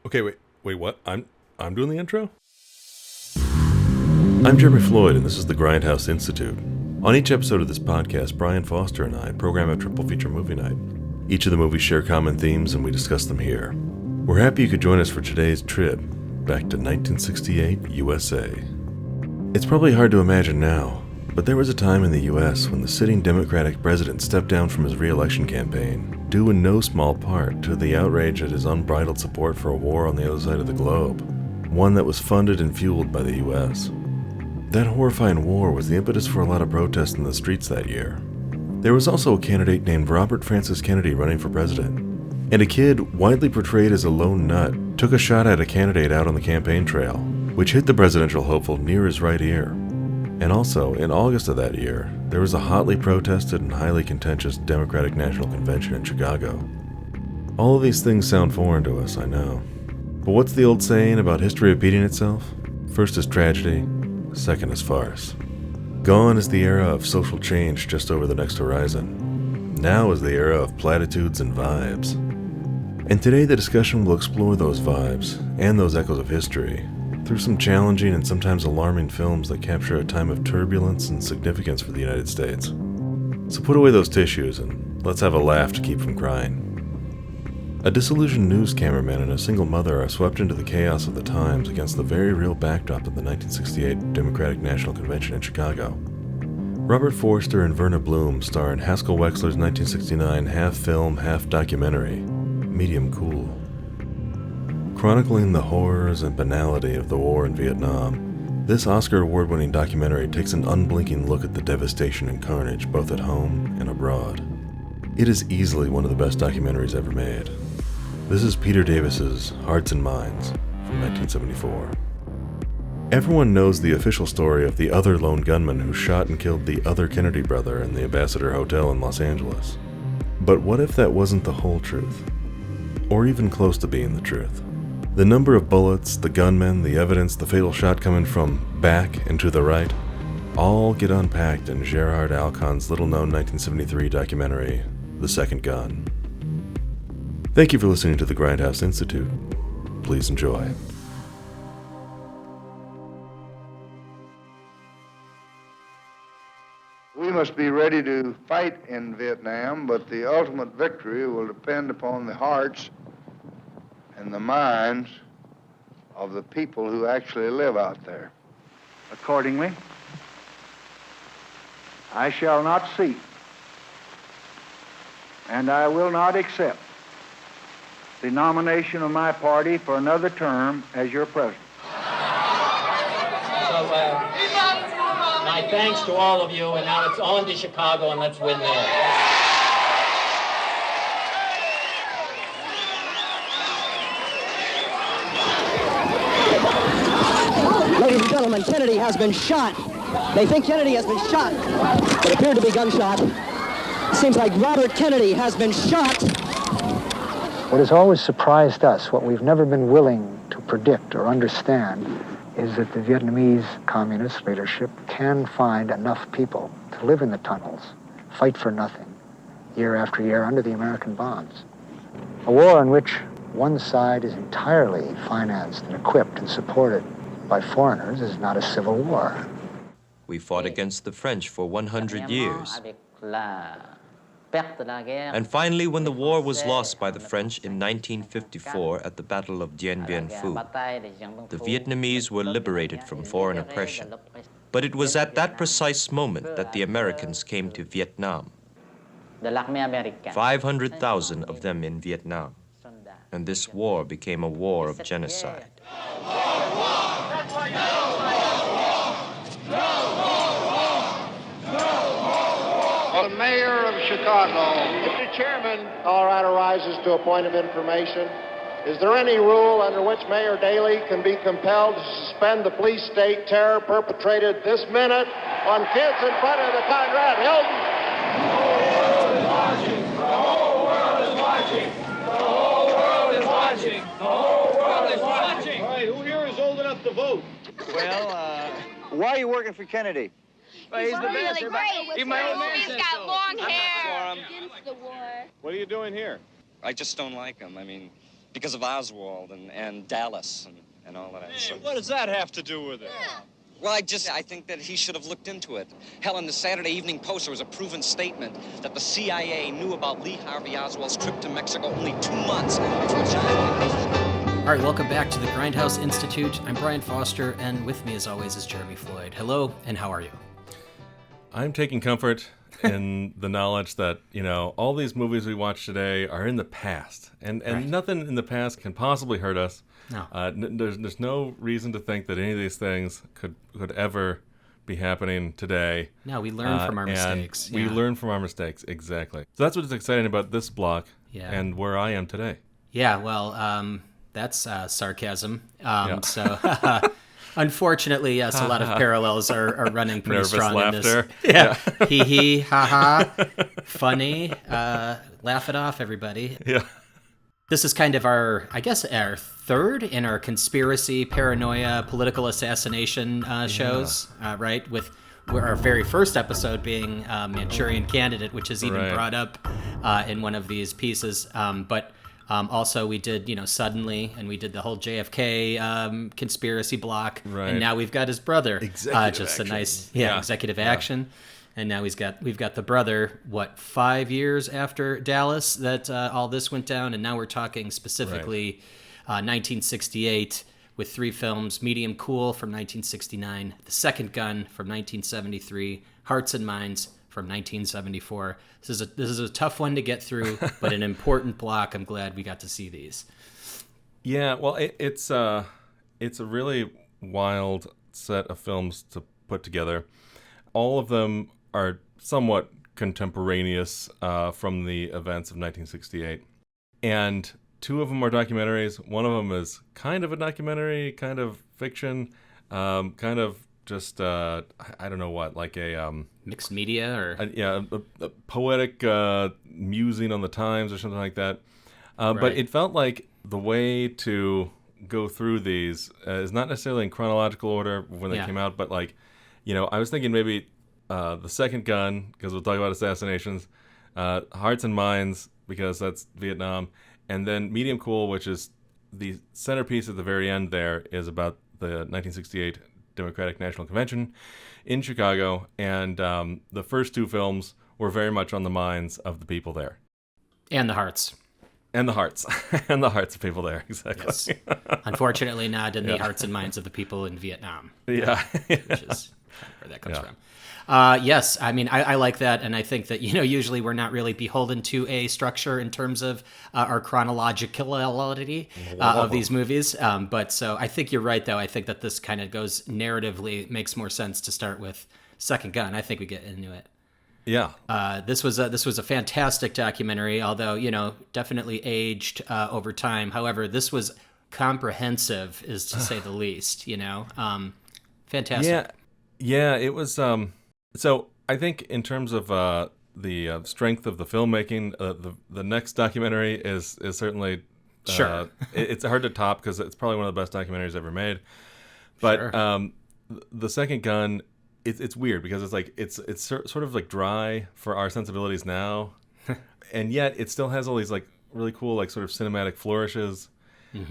Okay, wait, what? I'm doing the intro? I'm Jeremy Floyd, and this is the Grindhouse Institute. On each episode of this podcast, Brian Foster and I program a triple feature movie night. Each of the movies share common themes, and we discuss them here. We're happy you could join us for today's trip back to 1968 USA. It's probably hard to imagine now, but there was a time in the US when the sitting Democratic president stepped down from his re-election campaign, due in no small part to the outrage at his unbridled support for a war on the other side of the globe, one that was funded and fueled by the US. That horrifying war was the impetus for a lot of protests in the streets that year. There was also a candidate named Robert Francis Kennedy running for president, and a kid widely portrayed as a lone nut took a shot at a candidate out on the campaign trail, which hit the presidential hopeful near his right ear. And also, in August of that year, there was a hotly protested and highly contentious Democratic National Convention in Chicago. All of these things sound foreign to us, I know. But what's the old saying about history repeating itself? First is tragedy, second is farce. Gone is the era of social change just over the next horizon. Now is the era of platitudes and vibes. And today the discussion will explore those vibes and those echoes of history through some challenging and sometimes alarming films that capture a time of turbulence and significance for the United States. So put away those tissues and let's have a laugh to keep from crying. A disillusioned news cameraman and a single mother are swept into the chaos of the times against the very real backdrop of the 1968 Democratic National Convention in Chicago. Robert Forster and Verna Bloom star in Haskell Wexler's 1969 half-film, half-documentary, Medium Cool. Chronicling the horrors and banality of the war in Vietnam, this Oscar award-winning documentary takes an unblinking look at the devastation and carnage both at home and abroad. It is easily one of the best documentaries ever made. This is Peter Davis's Hearts and Minds from 1974. Everyone knows the official story of the other lone gunman who shot and killed the other Kennedy brother in the Ambassador Hotel in Los Angeles. But what if that wasn't the whole truth? Or even close to being the truth? The number of bullets, the gunmen, the evidence, the fatal shot coming from back and to the right, all get unpacked in Gerard Alcon's little-known 1973 documentary, The Second Gun. Thank you for listening to the Grindhouse Institute. Please enjoy. We must be ready to fight in Vietnam, but the ultimate victory will depend upon the hearts and the minds of the people who actually live out there. Accordingly, I shall not seek, and I will not accept the nomination of my party for another term as your president. My thanks to all of you, and now it's on to Chicago, and let's win there. Ladies and gentlemen, Kennedy has been shot. They think Kennedy has been shot. It appeared to be gunshot. It seems like Robert Kennedy has been shot. What has always surprised us, what we've never been willing to predict or understand, is that the Vietnamese communist leadership can find enough people to live in the tunnels, fight for nothing, year after year under the American bombs. A war in which one side is entirely financed and equipped and supported by foreigners is not a civil war. We fought against the French for 100 years. And finally, when the war was lost by the French in 1954 at the Battle of Dien Bien Phu, the Vietnamese were liberated from foreign oppression. But it was at that precise moment that the Americans came to Vietnam. 500,000 of them in Vietnam. And this war became a war of genocide. The mayor of Chicago. Mr. Chairman, Colorado rises to a point of information. Is there any rule under which Mayor Daley can be compelled to suspend the police state terror perpetrated this minute on kids in front of the Conrad Hilton? The whole world is watching. The whole world is watching. The whole world is watching. All right, who here is old enough to vote? Well, why are you working for Kennedy? Well, he's the best. Really great. Even my old man He's says got so. long I'm not hair. for him. Against the war. What are you doing here? I just don't like him. I mean, because of Oswald and Dallas and all of that. Hey, So, what does that have to do with it? well, I think that he should have looked into it. Hell, in the Saturday Evening Post, there was a proven statement that the CIA knew about Lee Harvey Oswald's trip to Mexico only 2 months before John. All right, welcome back to the Grindhouse Institute. I'm Brian Foster, and with me, as always, is Jeremy Floyd. Hello, and how are you? I'm taking comfort in the knowledge that, all these movies we watch today are in the past. And Right. nothing in the past can possibly hurt us. No. There's no reason to think that any of these things could ever be happening today. No, we learn from our and mistakes. We Yeah. learn from our mistakes, exactly. So that's what's exciting about this block Yeah. and where I am today. Yeah, well, that's sarcasm. Yeah. So, unfortunately, yes, a lot of parallels are running pretty Nervous strong laughter. in this. Yeah. Hee hee, ha ha. Funny. Laugh it off, everybody. Yeah. This is kind of our third in our conspiracy, paranoia, political assassination shows, right? With our very first episode being Manchurian Candidate, which is even Right. brought up in one of these pieces. But also we did, Suddenly, and we did the whole JFK conspiracy block. Right. And now we've got his brother. Executive just action. a nice, Yeah. executive action. And now we've got the brother, 5 years after Dallas that all this went down, and now we're talking specifically 1968 with 3 films: Medium Cool from 1969, The Second Gun from 1973, Hearts and Minds from 1974. This is a tough one to get through, but an important block. I'm glad we got to see these. Yeah, well, it's a really wild set of films to put together. All of them are somewhat contemporaneous from the events of 1968. And 2 of them are documentaries. One of them is kind of a documentary, kind of fiction, kind of just, I don't know what, like a... Mixed media or... a poetic musing on the times or something like that. But Right. it felt like the way to go through these is not necessarily in chronological order when they Yeah. came out, but I was thinking maybe The Second Gun, because we'll talk about assassinations, Hearts and Minds, because that's Vietnam, and then Medium Cool, which is the centerpiece at the very end there, is about the 1968 Democratic National Convention in Chicago, and the first 2 films were very much on the minds of the people there. And the hearts. And the hearts. And the hearts of people there, exactly. Yes. Unfortunately not in the Yeah. hearts and minds of the people in Vietnam. Yeah. Which is kind of where that comes Yeah. from. Yes, I mean, I like that, and I think that, usually we're not really beholden to a structure in terms of our chronologicality of these movies. But so I think you're right, though. I think that this kind of goes narratively, makes more sense to start with Second Gun. I think we get into it. Yeah. This was a fantastic documentary, although, definitely aged over time. However, this was comprehensive, is to say the least, Fantastic. Yeah, it was... So I think in terms of the strength of the filmmaking, the next documentary is certainly... Sure. It's hard to top because it's probably one of the best documentaries ever made. But Sure. The Second Gun... It's weird because it's sort of like dry for our sensibilities now, and yet it still has all these like really cool like sort of cinematic flourishes,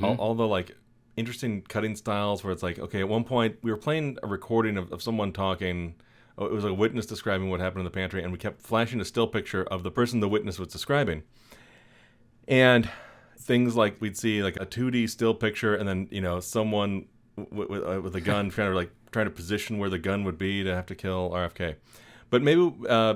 all the like interesting cutting styles where it's like, okay, at one point we were playing a recording of someone talking. It was like a witness describing what happened in the pantry, and we kept flashing a still picture of the person the witness was describing, and things like we'd see like a 2D still picture, and then someone with a gun trying to position where the gun would be to have to kill RFK. But maybe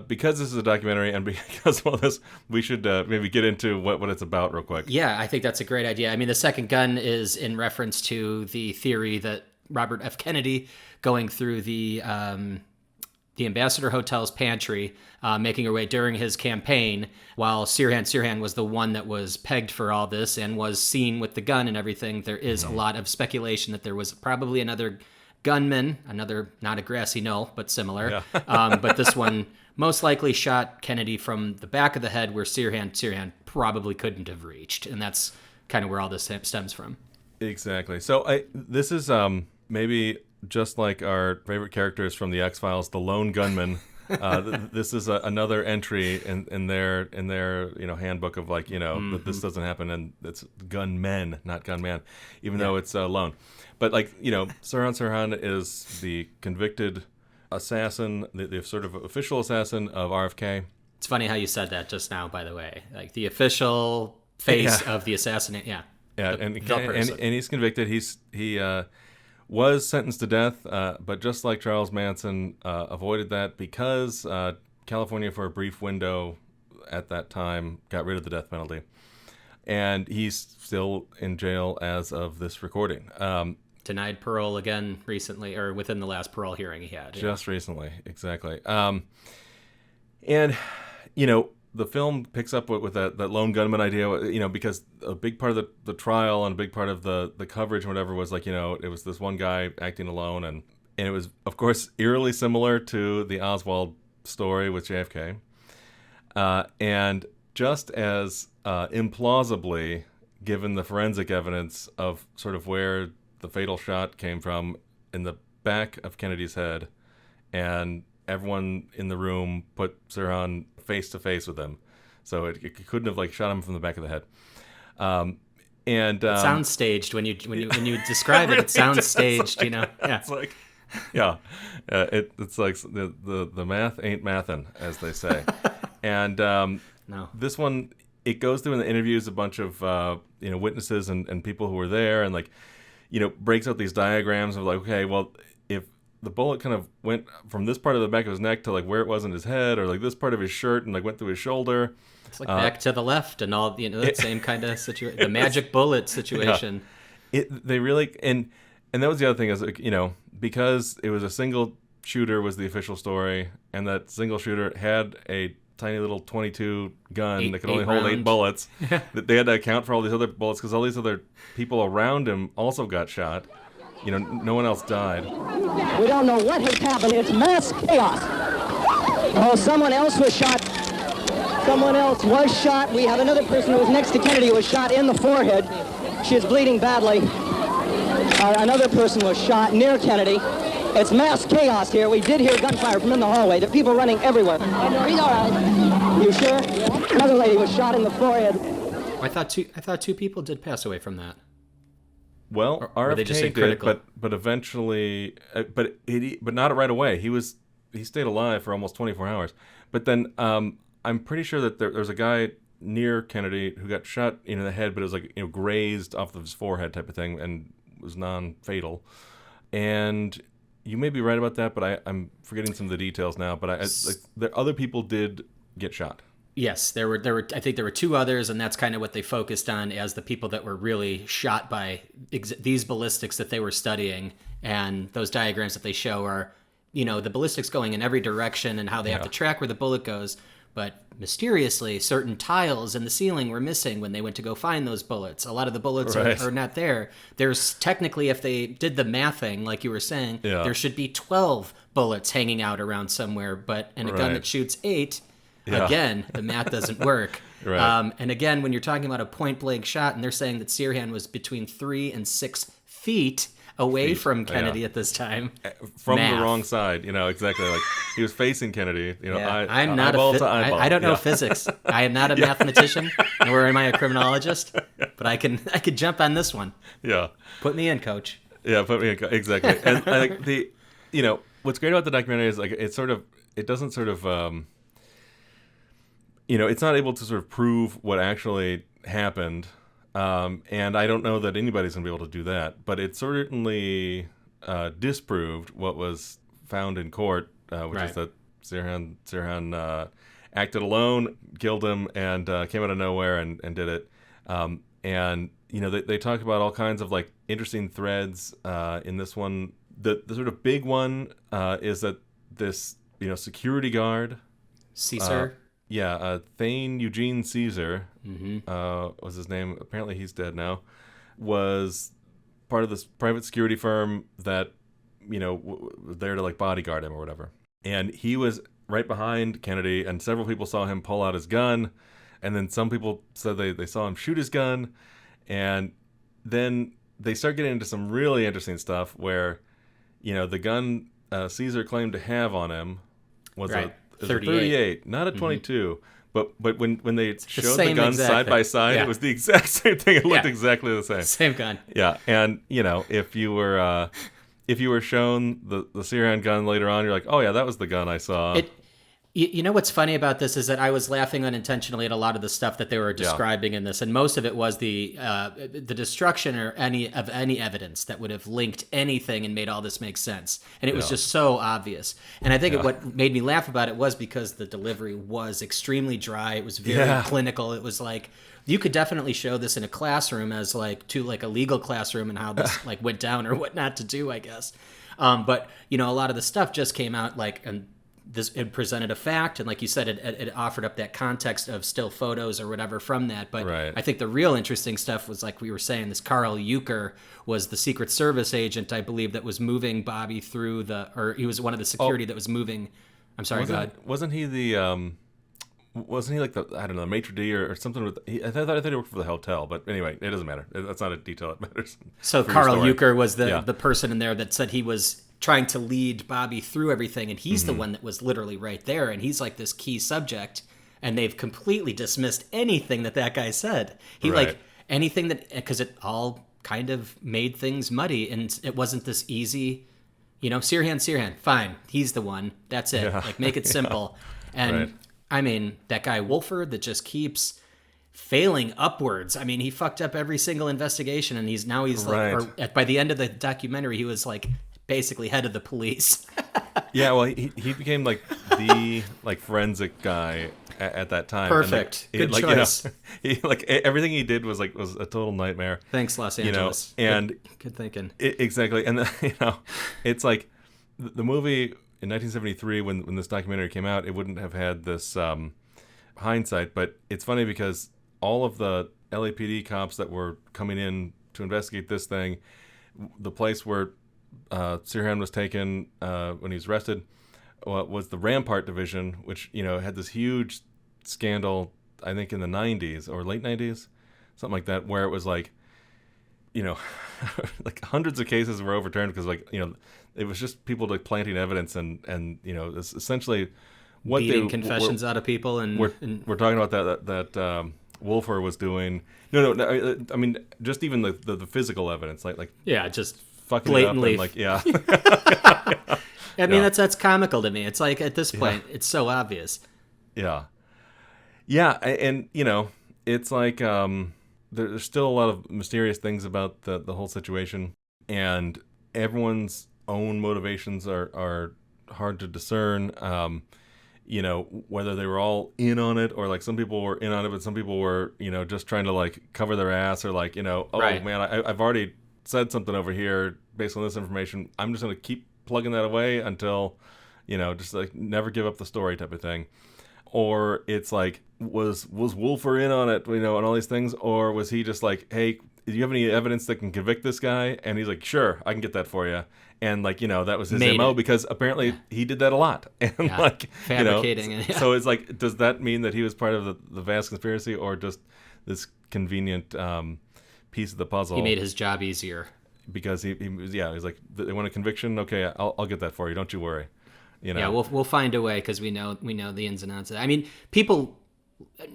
because this is a documentary and because of all this, we should maybe get into what it's about real quick. Yeah, I think that's a great idea. I mean, The Second Gun is in reference to the theory that Robert F. Kennedy, going through the Ambassador Hotel's pantry, making her way during his campaign, while Sirhan was the one that was pegged for all this and was seen with the gun and everything. There is a lot of speculation that there was probably another gunman, not a grassy knoll, but similar. Yeah. But this one most likely shot Kennedy from the back of the head where Sirhan probably couldn't have reached. And that's kind of where all this stems from. Exactly. So this is maybe just like our favorite characters from the X-Files, the Lone Gunmen, This is another entry in their handbook of that this doesn't happen, and it's gunmen, not gunman, even though it's Lone. But Sirhan Sirhan is the convicted assassin, the sort of official assassin of RFK. It's funny how you said that just now, by the way. Like the official face of the assassinate. Yeah. Yeah, and he's convicted. He was sentenced to death, but just like Charles Manson, avoided that because California, for a brief window at that time, got rid of the death penalty. And he's still in jail as of this recording. Denied parole again recently, or within the last parole hearing he had. Just recently, exactly. The film picks up with that lone gunman idea, because a big part of the trial and a big part of the coverage and whatever was it was this one guy acting alone, and it was, of course, eerily similar to the Oswald story with JFK. And just as implausibly, given the forensic evidence of sort of where the fatal shot came from in the back of Kennedy's head, and everyone in the room put Sirhan face to face with him, so it couldn't have shot him from the back of the head. It sounds staged when you describe it. It sounds staged, Yeah. It's like, it's like the math ain't mathin', as they say. And no, this one, it goes through in the interviews a bunch of witnesses and people who were there, and breaks out these diagrams of okay, well, if the bullet kind of went from this part of the back of his neck to where it was in his head, or this part of his shirt and went through his shoulder. It's back to the left and all, that same kind of situation, the magic bullet situation. Yeah. They really, and that was the other thing is, because it was a single shooter was the official story, and that single shooter had a tiny little .22 gun that could only hold 8 bullets. That they had to account for all these other bullets because all these other people around him also got shot. No one else died. We don't know what has happened. It's mass chaos. Oh, someone else was shot. Someone else was shot. We have another person who was next to Kennedy who was shot in the forehead. She is bleeding badly. Another person was shot near Kennedy. It's mass chaos here. We did hear gunfire from in the hallway. There are people running everywhere. He's all right. You sure? Another lady was shot in the forehead. I thought two people did pass away from that. Well, RFK did, but eventually, but not right away. He stayed alive for almost 24 hours. But then I'm pretty sure that there was a guy near Kennedy who got shot in the head, but it was grazed off of his forehead type of thing, and was non-fatal. And you may be right about that, but I'm forgetting some of the details now. But other people did get shot. Yes, there were. I think there were 2 others, and that's kind of what they focused on as the people that were really shot by these ballistics that they were studying. And those diagrams that they show are, the ballistics going in every direction and how they have to track where the bullet goes. But mysteriously, certain tiles in the ceiling were missing when they went to go find those bullets. A lot of the bullets are not there. There's technically, if they did the mathing, like you were saying, there should be 12 bullets hanging out around somewhere. But in a gun that shoots 8... Again, the math doesn't work. And again, when you're talking about a point-blank shot, and they're saying that Sirhan was between 3 and 6 feet away from Kennedy at this time. From the wrong side, exactly. He was facing Kennedy, I'm not eyeball to eyeball. I don't know physics. I am not a mathematician, nor am I a criminologist, but I could jump on this one. Yeah. Put me in, coach. Yeah, put me in, exactly. And I think what's great about the documentary is it doesn't sort of it's not able to sort of prove what actually happened, and I don't know that anybody's going to be able to do that, but it certainly disproved what was found in court, which is that Sirhan acted alone, killed him, and came out of nowhere and did it. And they talk about all kinds of interesting threads in this one. The sort of big one is that this security guard, Caesar. Thane Eugene Caesar was his name. Apparently he's dead now. Was part of this private security firm that, was there to bodyguard him or whatever. And he was right behind Kennedy, and several people saw him pull out his gun. And then some people said they saw him shoot his gun. And then they start getting into some really interesting stuff where, the gun Caesar claimed to have on him was right. a 38, not a 22. But when they showed the same guns exact side thing. by side, Yeah. it was the exact same thing. It looked Yeah. exactly the same. Same gun. Yeah, and if you were shown the Sirhan gun later on, you're like, oh yeah, that was the gun I saw. You know what's funny about this is that I was laughing unintentionally at a lot of the stuff that they were describing in this, and most of it was the destruction or any evidence that would have linked anything and made all this make sense, and it was just so obvious. And I think what made me laugh about it was because the delivery was extremely dry. It was very clinical. It was like you could definitely show this in a classroom as to a legal classroom and how this went down or what not to do, I guess. But a lot of the stuff just came out and. It presented a fact, and like you said, it offered up that context of still photos or whatever from that. But I think the real interesting stuff was, like we were saying, this Carl Euchre was the Secret Service agent, I believe, that was moving Bobby through or he was one of the security that was moving. I'm sorry, go ahead. Wasn't he the like the, I don't know, maitre d' or something with? I thought he worked for the hotel, but anyway, it doesn't matter. That's not a detail that matters. So Carl Euchre was the person in there that said he was trying to lead Bobby through everything, and he's the one that was literally right there, and he's like this key subject, and they've completely dismissed anything that guy said. He anything because it all kind of made things muddy, and it wasn't this easy, Sirhan, fine, he's the one, that's it, make it simple. And I mean, that guy Wolford that just keeps failing upwards. I mean, he fucked up every single investigation, and he's by the end of the documentary, he was basically head of the police. Yeah, well, he became the forensic guy at that time. Perfect. And good choice. Everything he did was a total nightmare. Thanks, Los Angeles. And good thinking. Exactly. And it's like the movie in 1973 when this documentary came out, it wouldn't have had this hindsight, but it's funny because all of the LAPD cops that were coming in to investigate this thing, the place where Sirhan was taken when he was arrested was the Rampart Division, which had this huge scandal, I think in the 90s or late 90s, something like that, where it was hundreds of cases were overturned because it was just people planting evidence and it's essentially what beating confessions out of people, and we're talking about that Wolfer was doing. No, I mean just even the physical evidence, just fucking blatantly. It up and I mean, that's comical to me. It's like at this point, it's so obvious. Yeah, and it's like there's still a lot of mysterious things about the whole situation, and everyone's own motivations are hard to discern. Whether they were all in on it or some people were in on it, but some people were just trying to cover their ass or man, I've already said something over here based on this information. I'm just going to keep plugging that away until, just never give up the story type of thing. Or it's was Wolfer in on it, and all these things? Or was he just hey, do you have any evidence that can convict this guy? And he's like, sure, I can get that for you. And that was his MO because apparently he did that a lot. And fabricating. So it's does that mean that he was part of the vast conspiracy or just this convenient piece of the puzzle? He made his job easier because he was like, they want a conviction. Okay, I'll get that for you. Don't you worry. Yeah, we'll find a way because we know the ins and outs of it.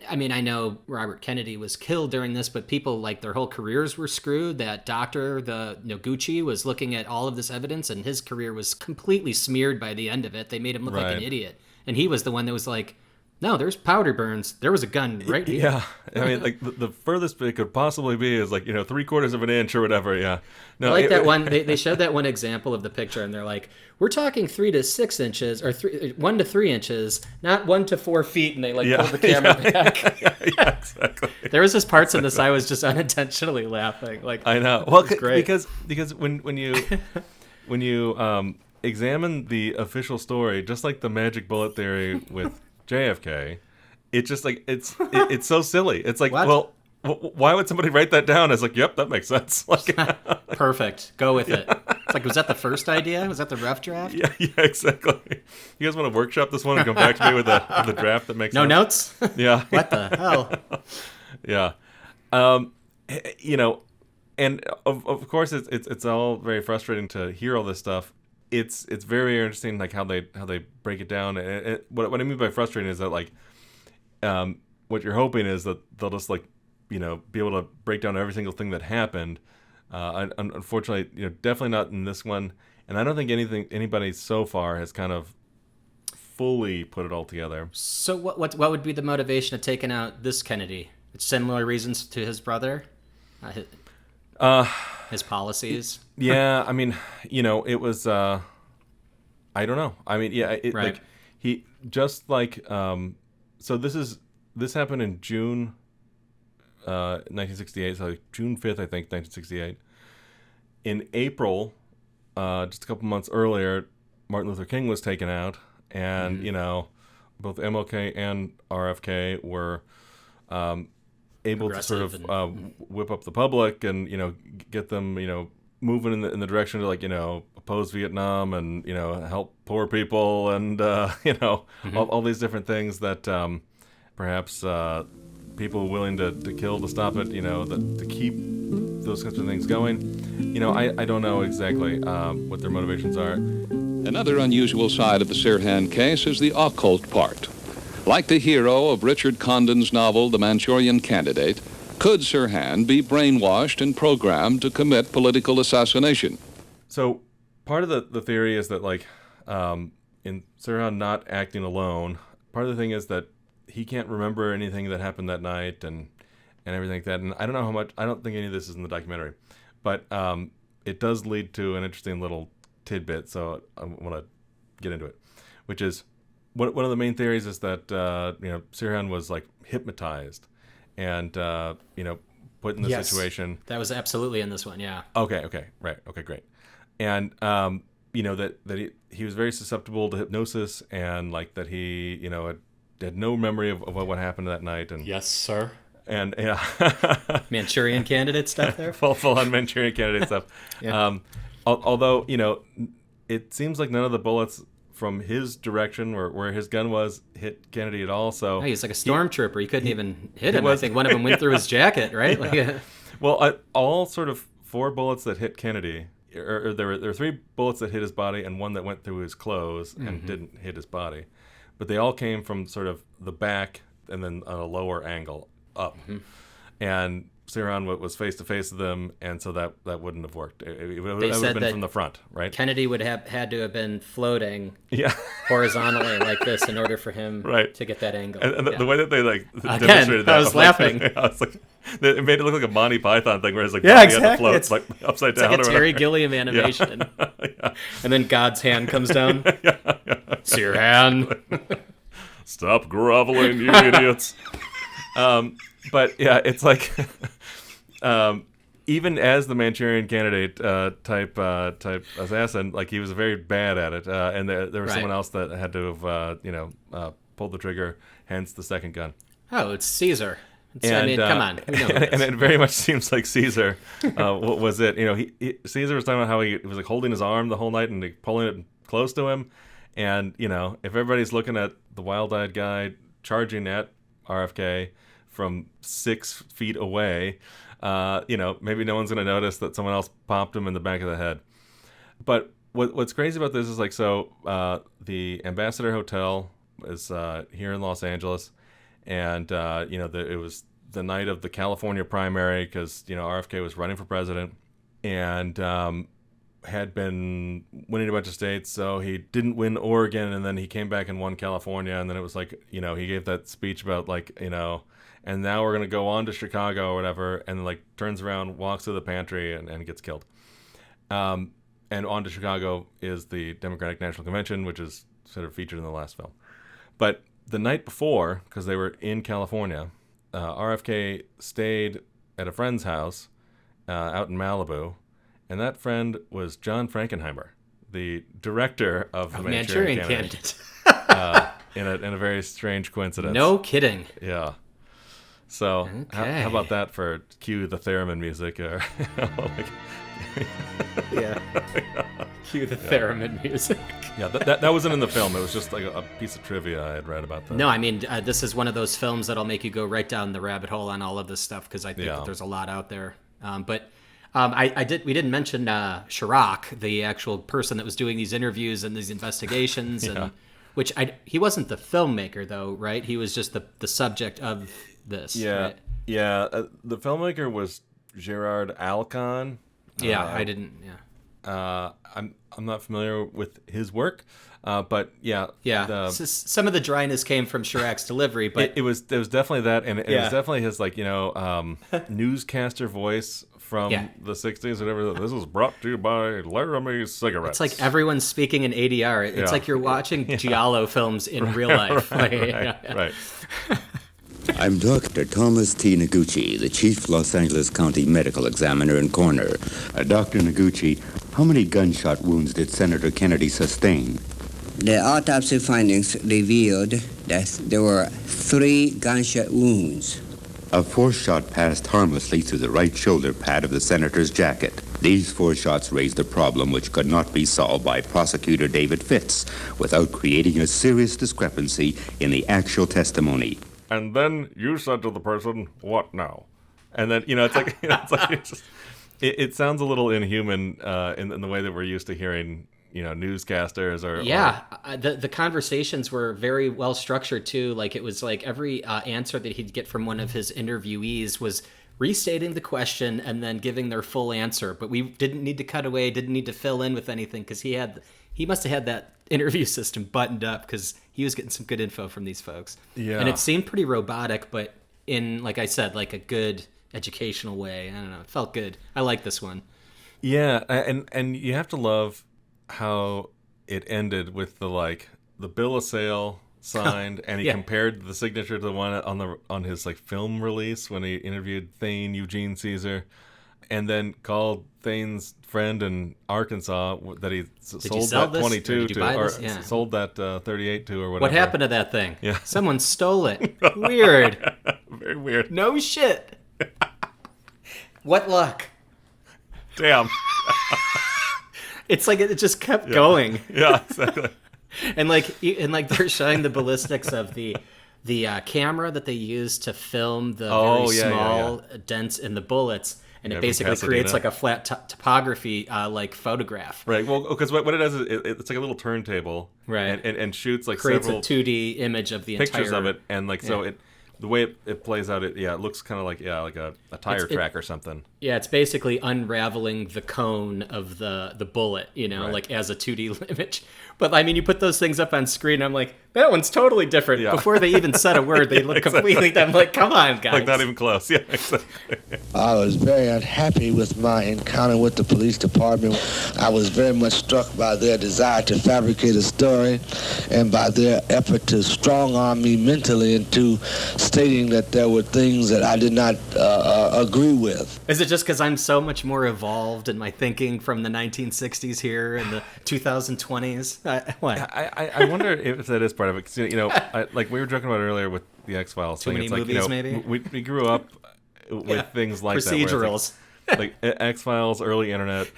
I mean, I know Robert Kennedy was killed during this, but people their whole careers were screwed. That doctor, the Noguchi, was looking at all of this evidence, and his career was completely smeared by the end of it. They made him look like an idiot, and he was the one that was like, no, there's powder burns. There was a gun right here. Yeah. I mean, the furthest it could possibly be is 3/4 of an inch or whatever. Yeah. No, I like that one. They showed that one example of the picture, and they're like, we're talking 3 to 6 inches or 1 to 3 inches, not 1 to 4 feet. And they pulled the camera back. Yeah, exactly. There was just parts of this I was just unintentionally laughing. I know. Well, great. because when you examine the official story, just like the magic bullet theory with JFK, it's just it's so silly. It's well, why would somebody write that down as yep, that makes sense. Perfect. Go with it. It's was that the first idea? Was that the rough draft? Yeah, exactly. You guys want to workshop this one and come back to me with the draft that makes sense? No notes? Yeah. What the hell? Yeah. And of course it's all very frustrating to hear all this stuff. it's very interesting, like how they break it down. And what I mean by frustrating is that like, what you're hoping is that they'll just like, be able to break down every single thing that happened. Unfortunately, definitely not in this one. And I don't think anybody so far has kind of fully put it all together. So what would be the motivation of taking out this Kennedy? It's similar reasons to his brother, his policies. Yeah, I mean, it was. I don't know. I mean, yeah, right. Like he just like. So this happened in June, 1968. So like June 5th, I think, 1968. In April, just a couple months earlier, Martin Luther King was taken out. And, both MLK and RFK were able to sort of whip up the public and, get them, moving in the direction to, like, oppose Vietnam and, help poor people and, all these different things that perhaps people willing to kill to stop it, to keep those kinds of things going. I don't know exactly what their motivations are. Another unusual side of the Sirhan case is the occult part. Like the hero of Richard Condon's novel, The Manchurian Candidate, could Sirhan be brainwashed and programmed to commit political assassination? So part of the theory is that, like, in Sirhan not acting alone, part of the thing is that he can't remember anything that happened that night and everything like that. And I don't know how much, I don't think any of this is in the documentary, but it does lead to an interesting little tidbit, so I want to get into it, which is one of the main theories is that Sirhan was like hypnotized and put in the situation. That was absolutely in this one, yeah. Okay, right, okay, great. And that he was very susceptible to hypnosis, and like that he had no memory of what happened that night. And yes, sir. And yeah, Manchurian Candidate stuff there. full on Manchurian Candidate stuff. Yeah. Although, it seems like none of the bullets from his direction where his gun was hit Kennedy at all. So he's like a stormtrooper. He couldn't even hit him. I think one of them went through his jacket, right? Yeah. Well, all sort of 4 bullets that hit Kennedy, or there were 3 bullets that hit his body and one that went through his clothes and didn't hit his body. But they all came from sort of the back and then on a lower angle up. Mm-hmm. And Sirhan was face to face with them, and so that wouldn't have worked. It would have been from the front, right? Kennedy would have had to have been floating horizontally like this in order for him to get that angle. And the way that they demonstrated that, I was laughing. I was like, it made it look like a Monty Python thing where it's like body had to float, it's like upside down. It's like a Terry Gilliam animation. And then God's hand comes down. Sirhan. Stop groveling, you idiots. But yeah, it's like even as the Manchurian Candidate type assassin, like he was very bad at it, and there was someone else that had to have pulled the trigger, hence the second gun. Oh, it's Caesar. I mean, come on. And it very much seems like Caesar was it. Caesar was talking about how he was like holding his arm the whole night and like, pulling it close to him, and if everybody's looking at the wild-eyed guy charging at RFK from 6 feet away, maybe no one's going to notice that someone else popped him in the back of the head. But what's crazy about this is like, so the Ambassador Hotel is here in Los Angeles, and it was the night of the California primary because RFK was running for president and had been winning a bunch of states, so he didn't win Oregon, and then he came back and won California, and then it was like he gave that speech about like and now we're going to go on to Chicago or whatever, and like turns around, walks to the pantry, and gets killed. And on to Chicago is the Democratic National Convention, which is sort of featured in the last film. But the night before, because they were in California, RFK stayed at a friend's house out in Malibu, and that friend was John Frankenheimer, the director of The Manchurian Candidate. In a very strange coincidence. No kidding. Yeah. So how about that for cue the theremin music? Or, Cue the theremin music. Yeah, that wasn't in the film. It was just like a piece of trivia I had read about that. No, I mean, this is one of those films that'll make you go right down the rabbit hole on all of this stuff because I think that there's a lot out there. But We didn't mention Chirac, the actual person that was doing these interviews and these investigations, and he wasn't the filmmaker though, right? He was just the subject of this. Yeah, right? yeah. The filmmaker was Gerard Alcon. Yeah, I didn't. Yeah. I'm not familiar with his work, but yeah. Some of the dryness came from Chirac's delivery, but it was definitely that, and it was definitely his newscaster voice from the 60s, whatever. This was brought to you by Laramie Cigarettes. It's like everyone's speaking in ADR. It's like you're watching Giallo films in real life. Right. I'm Dr. Thomas T. Noguchi, the Chief Los Angeles County Medical Examiner and Coroner. Dr. Noguchi, how many gunshot wounds did Senator Kennedy sustain? The autopsy findings revealed that there were 3 gunshot wounds. A 4th shot passed harmlessly through the right shoulder pad of the senator's jacket. These 4 shots raised a problem which could not be solved by Prosecutor David Fitz without creating a serious discrepancy in the actual testimony. And then you said to the person, "What now?" And then it sounds a little inhuman in the way that we're used to hearing newscasters the conversations were very well structured too. Like it was like every answer that he'd get from one of his interviewees was restating the question and then giving their full answer, but we didn't need to cut away, didn't need to fill in with anything, because he must have had that interview system buttoned up, because he was getting some good info from these folks. Yeah. And it seemed pretty robotic, but in, like I said, like a good educational way. I don't know, it felt good. I like this one. Yeah, and you have to love how it ended with the bill of sale signed, and he compared the signature to the one on his film release when he interviewed Thane Eugene Caesar, and then called Thane's friend in Arkansas that he sold that 22 to, or sold that 38 to, or whatever. What happened to that thing? Yeah, someone stole it. Weird. Very weird. No shit. What luck? Damn. It's like it just kept going. Yeah, exactly. and they're showing the ballistics of the camera that they used to film the very small dents in the bullets, and it basically creates like a flat topography photograph. Right. Well, because what it does is it's like a little turntable, right, and shoots creates several a 2D image of the pictures entire of it, and so it. The way it plays out, it looks kind of like a tire track or something. Yeah, it's basically unraveling the cone of the bullet, like as a 2D image. But I mean, you put those things up on screen, I'm like, that one's totally different. Yeah. Before they even said a word, they look completely. I'm like, come on, guys. Like not even close. Yeah, exactly. I was very unhappy with my encounter with the police department. I was very much struck by their desire to fabricate a story, and by their effort to strong-arm me mentally into stating that there were things that I did not agree with. Is it just because I'm so much more evolved in my thinking from the 1960s here and the 2020s? What? I wonder if that is part of it. Because, like we were joking about earlier with the X-Files thing. Too many movies, maybe? We grew up with things like procedurals. That. Like X-Files, early internet,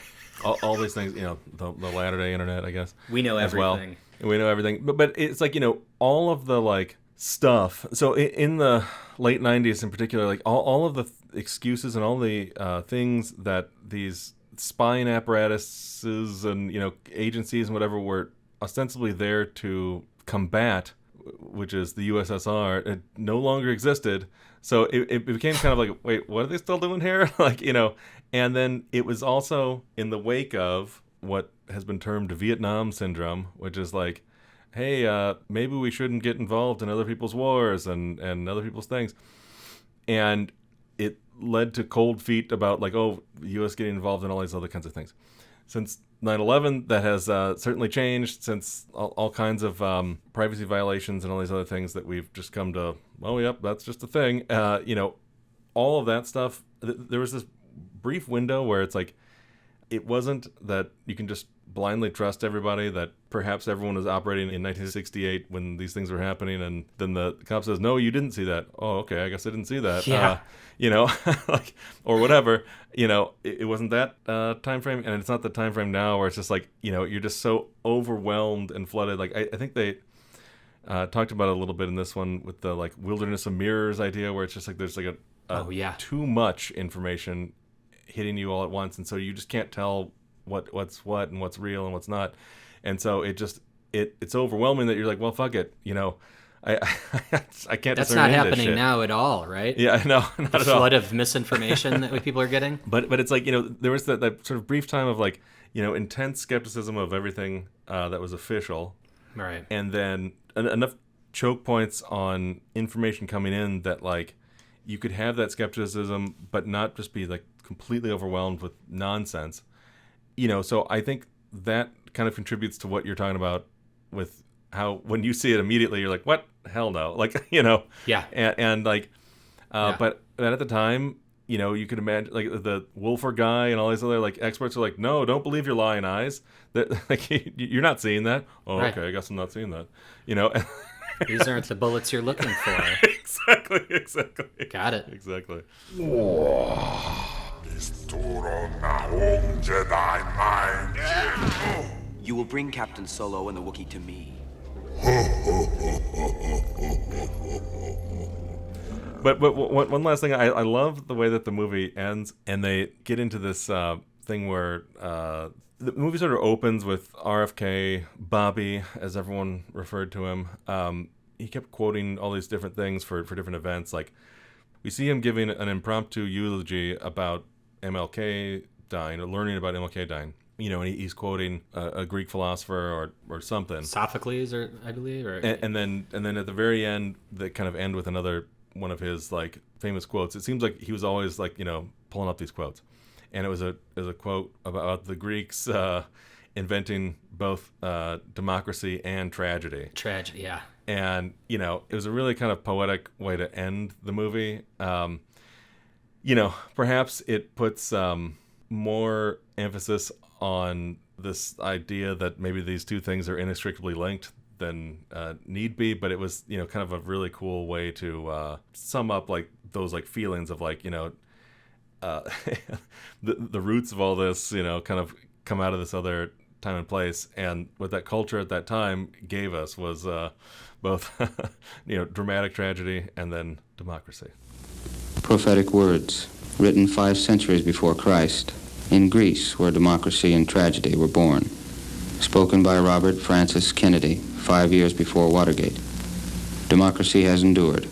all these things, the latter-day internet, I guess. We know everything. Well. We know everything. But it's like, all of the, stuff. So in the late 90s in particular, all of the excuses and all the things that these spying apparatuses and agencies and whatever were ostensibly there to combat, which is the USSR, it no longer existed. So it became kind of like, wait, what are they still doing here? And then it was also in the wake of what has been termed Vietnam syndrome, which is like, hey, maybe we shouldn't get involved in other people's wars and other people's things. And it led to cold feet about the U.S. getting involved in all these other kinds of things. Since 9/11, that has certainly changed, since all kinds of privacy violations and all these other things that we've just come to, oh, yep, that's just a thing. All of that stuff, there was this brief window where it's like, it wasn't that you can just blindly trust everybody, that perhaps everyone was operating in 1968 when these things were happening, and then the cop says, no, you didn't see that. Oh, okay, I guess I didn't see that. Yeah. Or whatever. It wasn't that time frame, and it's not the time frame now where it's just like, you're just so overwhelmed and flooded. I think they talked about it a little bit in this one with the wilderness of mirrors idea, where it's just like there's too much information, hitting you all at once, and so you just can't tell what's what and what's real and what's not. And so it's overwhelming that you're like, well, fuck it, I can't. That's discern not any of this happening shit now at all, right? Yeah, no, not the at all. flood of misinformation that people are getting. But it's like, there was that sort of brief time of like, intense skepticism of everything that was official. Right. And then enough choke points on information coming in that like you could have that skepticism but not just be like completely overwhelmed with nonsense. So I think that kind of contributes to what you're talking about with how when you see it immediately you're like, what? Hell no. Like, Yeah. And like but at the time, you could imagine like the Wolfer guy and all these other like experts are like, no, don't believe your lying eyes. That like you're not seeing that. Oh, right. okay, I guess I'm not seeing that. These aren't the bullets you're looking for. Exactly. Got it. Exactly. You will bring Captain Solo and the Wookiee to me. But one last thing, I love the way that the movie ends, and they get into this thing where the movie sort of opens with RFK, Bobby, as everyone referred to him. He kept quoting all these different things for different events. Like, we see him giving an impromptu eulogy about MLK dying, or learning about MLK dying. And he's quoting a Greek philosopher or something. Sophocles, or I believe, or and then at the very end, they kind of end with another one of his like famous quotes. It seems like he was always like pulling up these quotes, and it was a quote about the Greeks inventing both democracy and tragedy. Tragedy, yeah. And it was a really kind of poetic way to end the movie. Perhaps it puts more emphasis on this idea that maybe these two things are inextricably linked than need be, but it was kind of a really cool way to sum up like those like feelings of like the roots of all this kind of come out of this other time and place, and what that culture at that time gave us was both dramatic tragedy and then democracy. Prophetic words written 5 centuries before Christ in Greece, where democracy and tragedy were born, spoken by Robert Francis Kennedy 5 years before Watergate. Democracy has endured,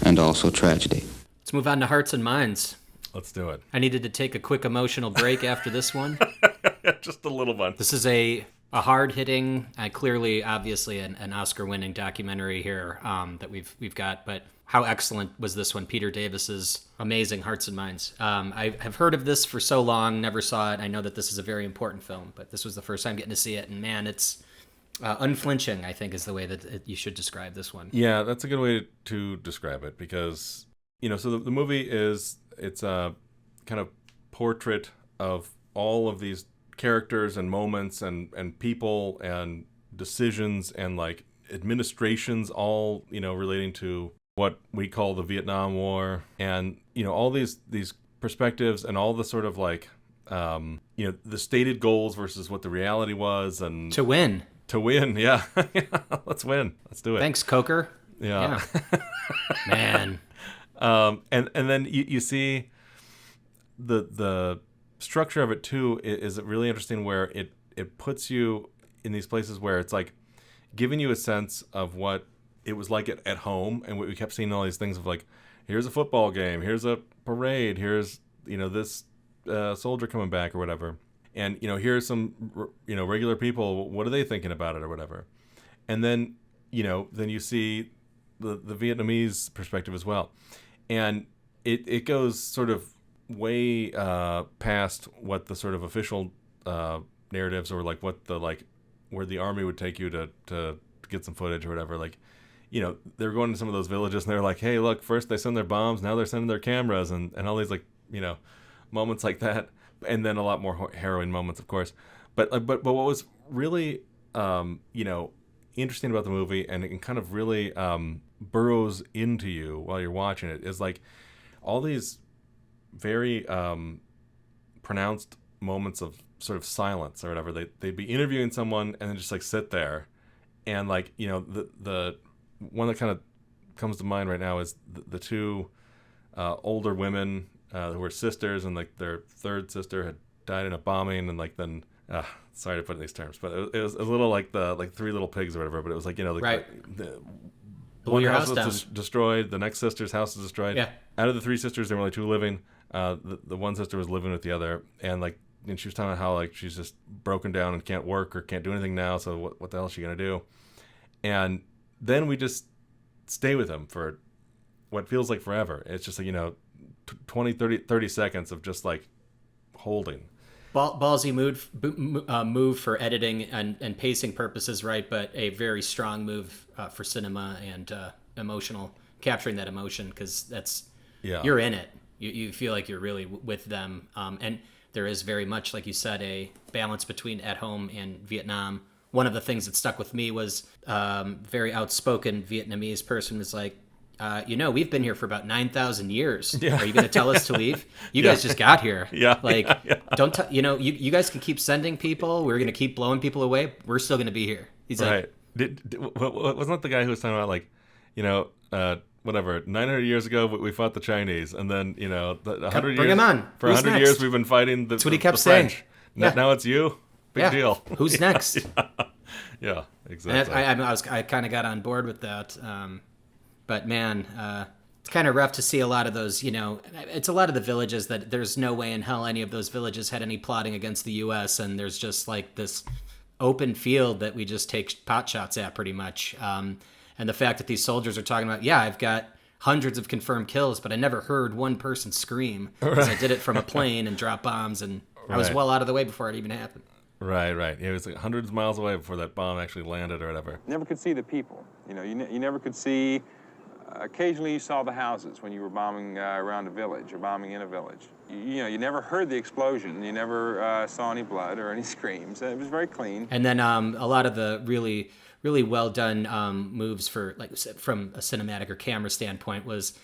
and also tragedy. Let's move on to Hearts and Minds. Let's do it. I needed to take a quick emotional break after this one. Just a little one. This is a hard-hitting, clearly, obviously, an Oscar-winning documentary here that we've got, but how excellent was this one? Peter Davis's amazing Hearts and Minds. I have heard of this for so long, never saw it. I know that this is a very important film, but this was the first time getting to see it, and man, it's unflinching, I think, is the way that you should describe this one. Yeah, that's a good way to describe it, because, so the movie it's a kind of portrait of all of these characters and moments and people and decisions and like administrations, all relating to what we call the Vietnam War, and all these perspectives and all the sort of like the stated goals versus what the reality was, and to win, yeah. Let's win, let's do it. Thanks, Coker. Yeah. Man. And then you see the structure of it too is really interesting, where it puts you in these places where it's like giving you a sense of what it was like at home, and we kept seeing all these things of like, here's a football game, here's a parade, here's this soldier coming back or whatever, and here's some regular people, what are they thinking about it or whatever, and then then you see the Vietnamese perspective as well, and it goes sort of way past what the sort of official narratives, or like what the like where the army would take you to get some footage or whatever. Like they're going to some of those villages and they're like, hey, look, first they send their bombs, now they're sending their cameras, and all these like moments like that, and then a lot more harrowing moments, of course. But what was really interesting about the movie, and it kind of really burrows into you while you're watching it, is like all these very pronounced moments of sort of silence or whatever. They'd be interviewing someone and then just like sit there, and like the one that kind of comes to mind right now is the two older women who were sisters, and like their third sister had died in a bombing, and like then sorry to put it in these terms, but it was a little like the Three Little Pigs or whatever. But it was like, you know, the one house was destroyed, the next sister's house was destroyed. Yeah. Out of the three sisters, there were only two living. The one sister was living with the other, and like, and she was telling how like she's just broken down and can't work or can't do anything now. So what the hell is she gonna do? And then we just stay with him for what feels like forever. It's just like, you know, 20, 30 seconds of just like holding. Ballsy move for editing and pacing purposes, right? But a very strong move for cinema and emotional, capturing that emotion, because that's, you're in it. You feel like you're really with them. And there is very much, like you said, a balance between at home and Vietnam. One of the things that stuck with me was very outspoken Vietnamese person was like, we've been here for about 9,000 years. Yeah. Are you going to tell us to leave? You guys just got here. Don't you guys can keep sending people. We're going to keep blowing people away. We're still going to be here. He's right. Wasn't that the guy who was talking about, like, you know, whatever, 900 years ago we fought the Chinese, and then, you know, 100 Bring years him on. For 100 years we've been fighting the, that's what he kept the saying. French. Now it's you. Big deal. Who's next? Yeah, exactly. And I kind of got on board with that. But man, it's kind of rough to see a lot of those, you know, it's a lot of the villages that there's no way in hell any of those villages had any plotting against the U.S. And there's just like this open field that we just take pot shots at pretty much. And the fact that these soldiers are talking about, I've got hundreds of confirmed kills, but I never heard one person scream because I did it from a plane and drop bombs, and I was well out of the way before it even happened. Right. Yeah, it was like hundreds of miles away before that bomb actually landed or whatever. Never could see the people. You know, you never could see. Occasionally you saw the houses when you were bombing around a village or bombing in a village. You never heard the explosion. You never saw any blood or any screams. It was very clean. And then a lot of the really, really well done moves for, like, from a cinematic or camera standpoint, was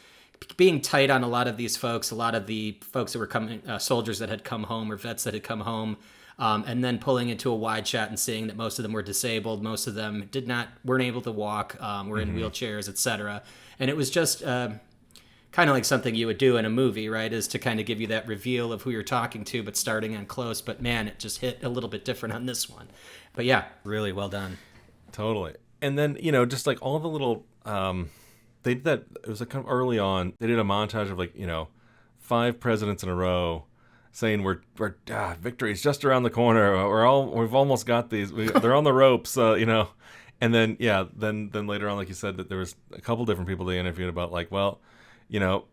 being tight on a lot of these folks, a lot of the folks that were coming, soldiers that had come home or vets that had come home. And then pulling into a wide shot and seeing that most of them were disabled, most of them weren't able to walk, were in wheelchairs, etc. And it was just kind of like something you would do in a movie, right? Is to kind of give you that reveal of who you're talking to, but starting in close. But man, it just hit a little bit different on this one. But yeah, really well done. Totally. And then, you know, just like all the little, they did that. It was like kind of early on. They did a montage of, like, you know, 5 presidents in a row saying we're victory's just around the corner. We've almost got these. They're on the ropes, you know. And then then later on, like you said, that there was a couple different people they interviewed about, like, well, you know,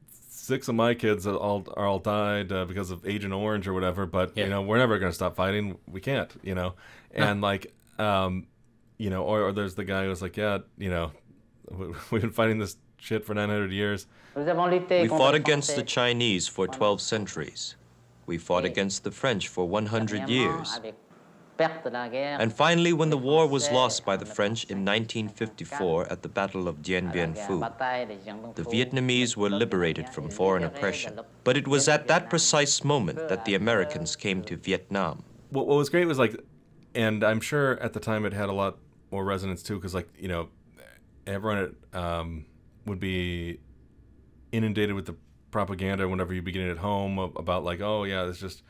6 of my kids are all died because of Agent Orange or whatever. But you know, we're never going to stop fighting. We can't, you know. And like, you know, or there's the guy who's like, you know, we've been fighting this shit for 900 years. We fought against the Chinese for 12 centuries. We fought against the French for 100 years. And finally, when the war was lost by the French in 1954 at the Battle of Dien Bien Phu, the Vietnamese were liberated from foreign oppression. But it was at that precise moment that the Americans came to Vietnam. What was great was, like, and I'm sure at the time it had a lot more resonance too, because, like, you know, everyone would be inundated with the propaganda whenever you begin at home about, like, oh yeah, there's just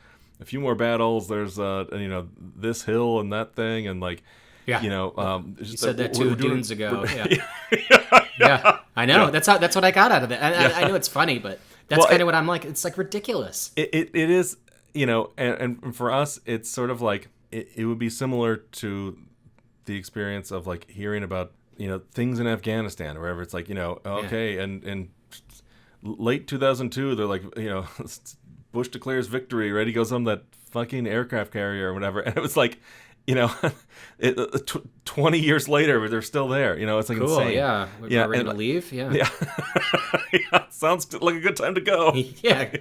a few more battles, there's you know, this hill and that thing, and like, you know, you said that 2 dunes ago. Yeah. I know. Yeah. That's what I got out of it. I know it's funny, but that's kind of what I'm like. It's like ridiculous. It is, you know, and for us, it's sort of like it would be similar to the experience of, like, hearing about, you know, things in Afghanistan or wherever. It's like, you know, okay, and late 2002, they're like, you know, Bush declares victory, right? He goes on that fucking aircraft carrier or whatever, and it was like, you know, 20 years later, they're still there. You know, it's like cool, insane. Yeah, we're ready to leave. Yeah. Sounds like a good time to go. Yeah.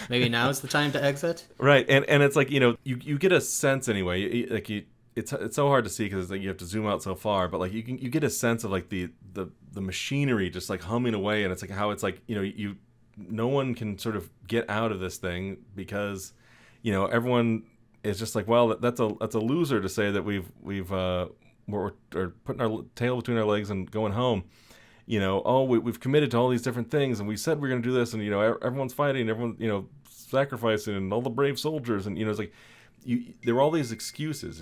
Maybe now is the time to exit. Right, and it's like, you know, you get a sense anyway. It's so hard to see because, like, you have to zoom out so far, but like you get a sense of, like, the machinery just, like, humming away, and it's like how it's like, you know, no one can sort of get out of this thing because, you know, everyone is just like, well, that's a loser to say that we're putting our tail between our legs and going home, we've committed to all these different things, and we said we're going to do this, and everyone's fighting, everyone sacrificing, and all the brave soldiers, and it's like there were all these excuses.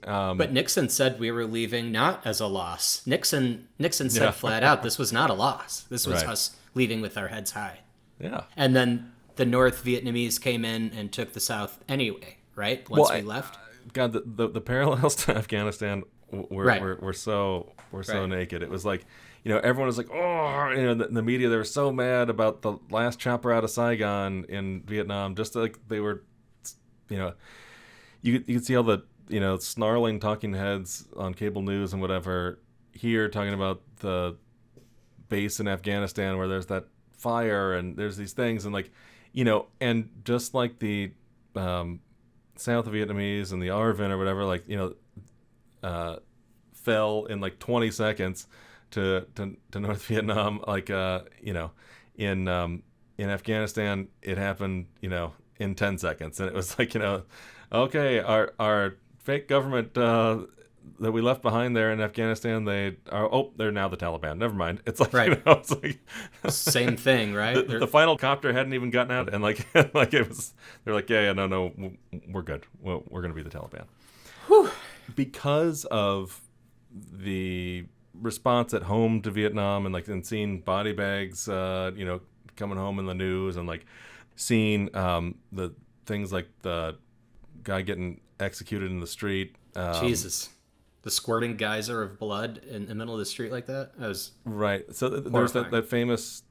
But Nixon said we were leaving not as a loss. Nixon said flat out, this was not a loss. This was us leaving with our heads high. Yeah. And then the North Vietnamese came in and took the South anyway, right? Once we left. God, the parallels to Afghanistan were so naked. It was like, everyone was like, the media, they were so mad about the last chopper out of Saigon in Vietnam, just like they were, you could see all the, snarling talking heads on cable news and whatever here talking about the base in Afghanistan where there's that fire and there's these things, and like, and just like the South Vietnamese and the ARVN or whatever, like, fell in like 20 seconds to North Vietnam, like, in Afghanistan it happened, in 10 seconds, and it was like, okay, our fake government that we left behind there in Afghanistan, they're now the Taliban. Never mind. It's like, it's like same thing, right? The final copter hadn't even gotten out, and like it was, they're like, no, we're good. We're going to be the Taliban. Whew. Because of the response at home to Vietnam, and seeing body bags, coming home in the news, and like seeing the things like the guy getting executed in the street. Jesus. The squirting geyser of blood in the middle of the street like that? That was right. So there's that famous,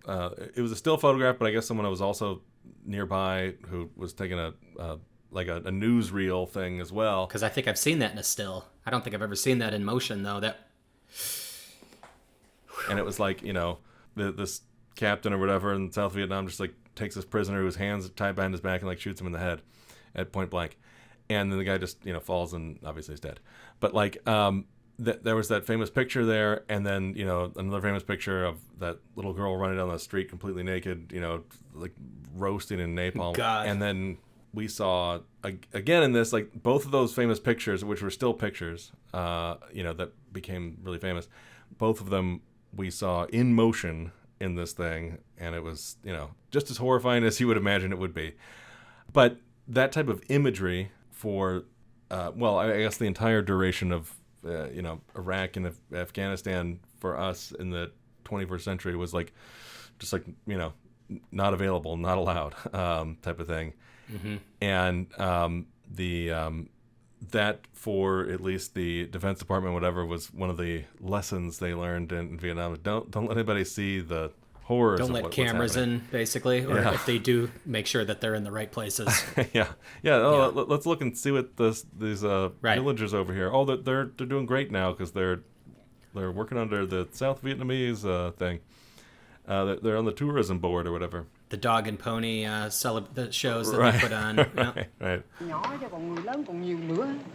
it was a still photograph, but I guess someone was also nearby who was taking a newsreel thing as well. Because I think I've seen that in a still. I don't think I've ever seen that in motion, though. And it was like, this captain or whatever in South Vietnam just like takes this prisoner whose hands are tied behind his back and like shoots him in the head at point blank. And then the guy just, falls and obviously is dead. But like, there was that famous picture there, and then, another famous picture of that little girl running down the street completely naked, like roasting in napalm. God. And then we saw, again in this, like both of those famous pictures, which were still pictures, that became really famous, both of them we saw in motion in this thing, and it was, just as horrifying as you would imagine it would be. But that type of imagery for, I guess the entire duration of, Iraq and Afghanistan for us in the 21st century was like, just like, not available, not allowed, type of thing. Mm-hmm. And that for at least the Defense Department, whatever, was one of the lessons they learned in Vietnam. Don't let anybody see the horrors. Don't let cameras in, basically, or if they do, make sure that they're in the right places. Let's look and see what these villagers over here. Oh, they're doing great now because they're working under the South Vietnamese thing. They're on the tourism board or whatever. The dog and pony the shows that they put on. Right.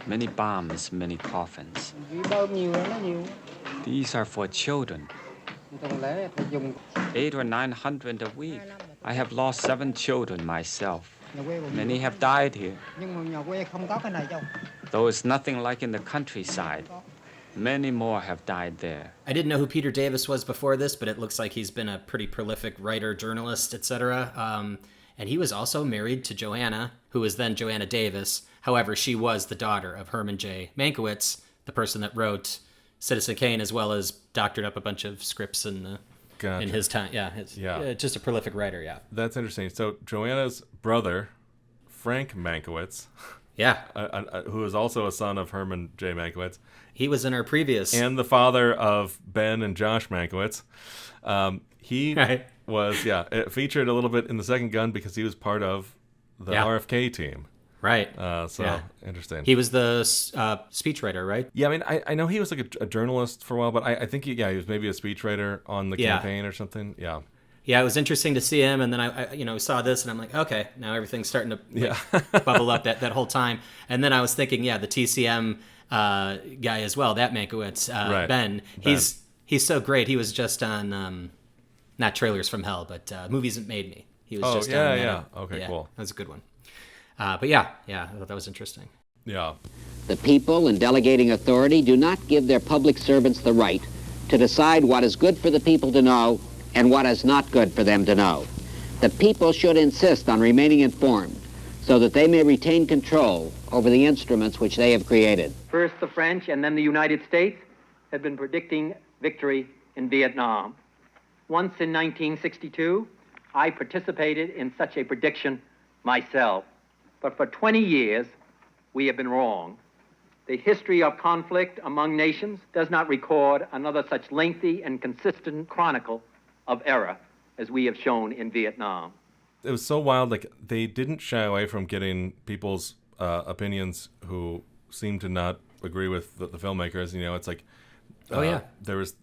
Many bombs, many coffins. These are for children. 800 or 900 a week. I have lost 7 children myself. Many have died here. Though it's nothing like in the countryside. Many more have died there. I didn't know who Peter Davis was before this, but it looks like he's been a pretty prolific writer, journalist, etc. And he was also married to Joanna, who was then Joanna Davis. However, she was the daughter of Herman J. Mankiewicz, the person that wrote Citizen Kane, as well as doctored up a bunch of scripts in his time. Just a prolific writer, yeah. That's interesting. So Joanna's brother, Frank Mankiewicz, who is also a son of Herman J. Mankiewicz. He was in our previous... And the father of Ben and Josh Mankiewicz. He was, featured a little bit in The Second Gun because he was part of the RFK team. Right. Interesting. He was the speechwriter, right? Yeah, I mean, I know he was like a journalist for a while, but I think he was maybe a speechwriter on the campaign or something. Yeah. Yeah, it was interesting to see him, and then I saw this, and I'm like, okay, now everything's starting to bubble up that whole time. And then I was thinking, the TCM guy as well, that Mankiewicz, Ben. He's so great. He was just on not Trailers from Hell, but Movies That Made Me. He was just on Okay, cool. That was a good one. But I thought that was interesting. Yeah. The people in delegating authority do not give their public servants the right to decide what is good for the people to know and what is not good for them to know. The people should insist on remaining informed so that they may retain control over the instruments which they have created. First the French and then the United States had been predicting victory in Vietnam. Once in 1962, I participated in such a prediction myself. But for 20 years, we have been wrong. The history of conflict among nations does not record another such lengthy and consistent chronicle of error as we have shown in Vietnam. It was so wild, like, they didn't shy away from getting people's opinions who seemed to not agree with the filmmakers. You know, it's like, there was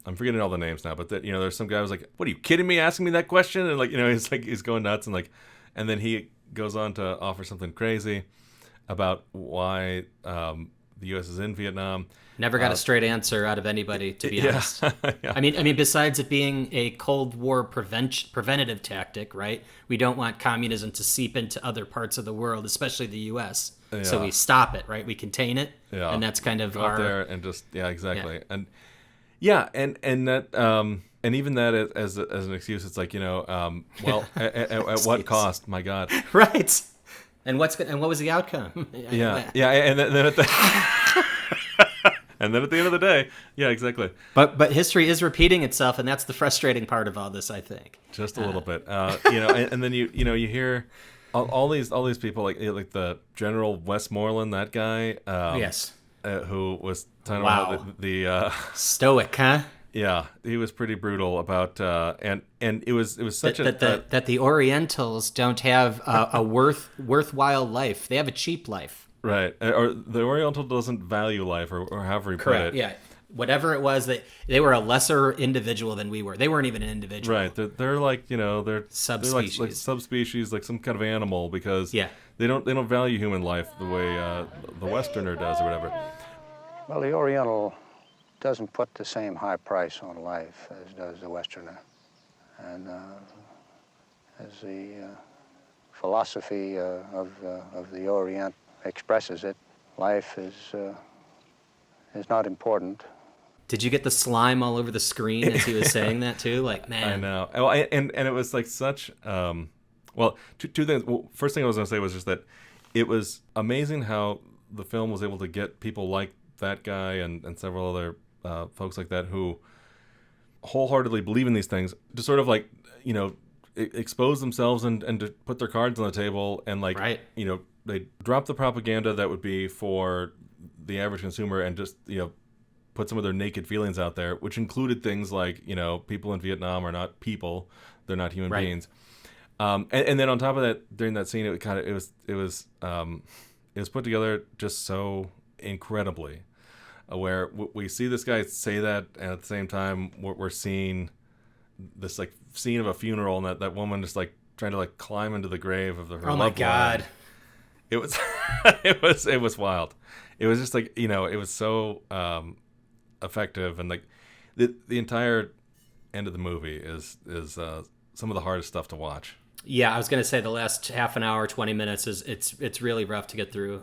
I'm forgetting all the names now, but there's some guy who was like, "What, are you kidding me, asking me that question?" And like, he's going nuts, and then he goes on to offer something crazy about why the U.S. is in Vietnam. Never got a straight answer out of anybody, to be honest. Yeah. I mean, besides it being a Cold War preventative tactic, right? We don't want communism to seep into other parts of the world, especially the U.S. Yeah. So we stop it, right? We contain it, and that's kind of go our out there and just exactly. Yeah. And that and even that as an excuse, it's like, at what cost? My God, right? And what was the outcome? And then at the and then at the end of the day, exactly. But history is repeating itself, and that's the frustrating part of all this, I think. Just a little bit, and then you hear all these people like the General Westmoreland, that guy. Yes. Who was talking about the stoic, huh? Yeah, he was pretty brutal about and it was such that the Orientals don't have a worthwhile life. They have a cheap life. Right, or the Oriental doesn't value life, or however you put it. Yeah, whatever it was, they were a lesser individual than we were. They weren't even an individual. Right, they're like they're subspecies, they're like subspecies, like some kind of animal, because they don't value human life the way the Westerner does or whatever. Well, the Oriental doesn't put the same high price on life as does the Westerner, and as the philosophy of the Orient expresses it, life is not important. Did you get the slime all over the screen as he was saying that too? Like, man. I know. Well, and it was like such. Well, two things. Well, first thing I was going to say was just that it was amazing how the film was able to get people like that guy and several other folks like that who wholeheartedly believe in these things to sort of like, expose themselves and to put their cards on the table and like, they drop the propaganda that would be for the average consumer and just, put some of their naked feelings out there, which included things like, people in Vietnam are not people, they're not human beings. And then on top of that, during that scene, it was put together just so incredibly, where we see this guy say that, and at the same time we're seeing this like scene of a funeral, and that woman just like trying to like climb into the grave of her loved one. Oh my God! It was it was wild. It was just like it was so effective, and like the entire end of the movie is some of the hardest stuff to watch. Yeah, I was gonna say the last half an hour, 20 minutes it's really rough to get through.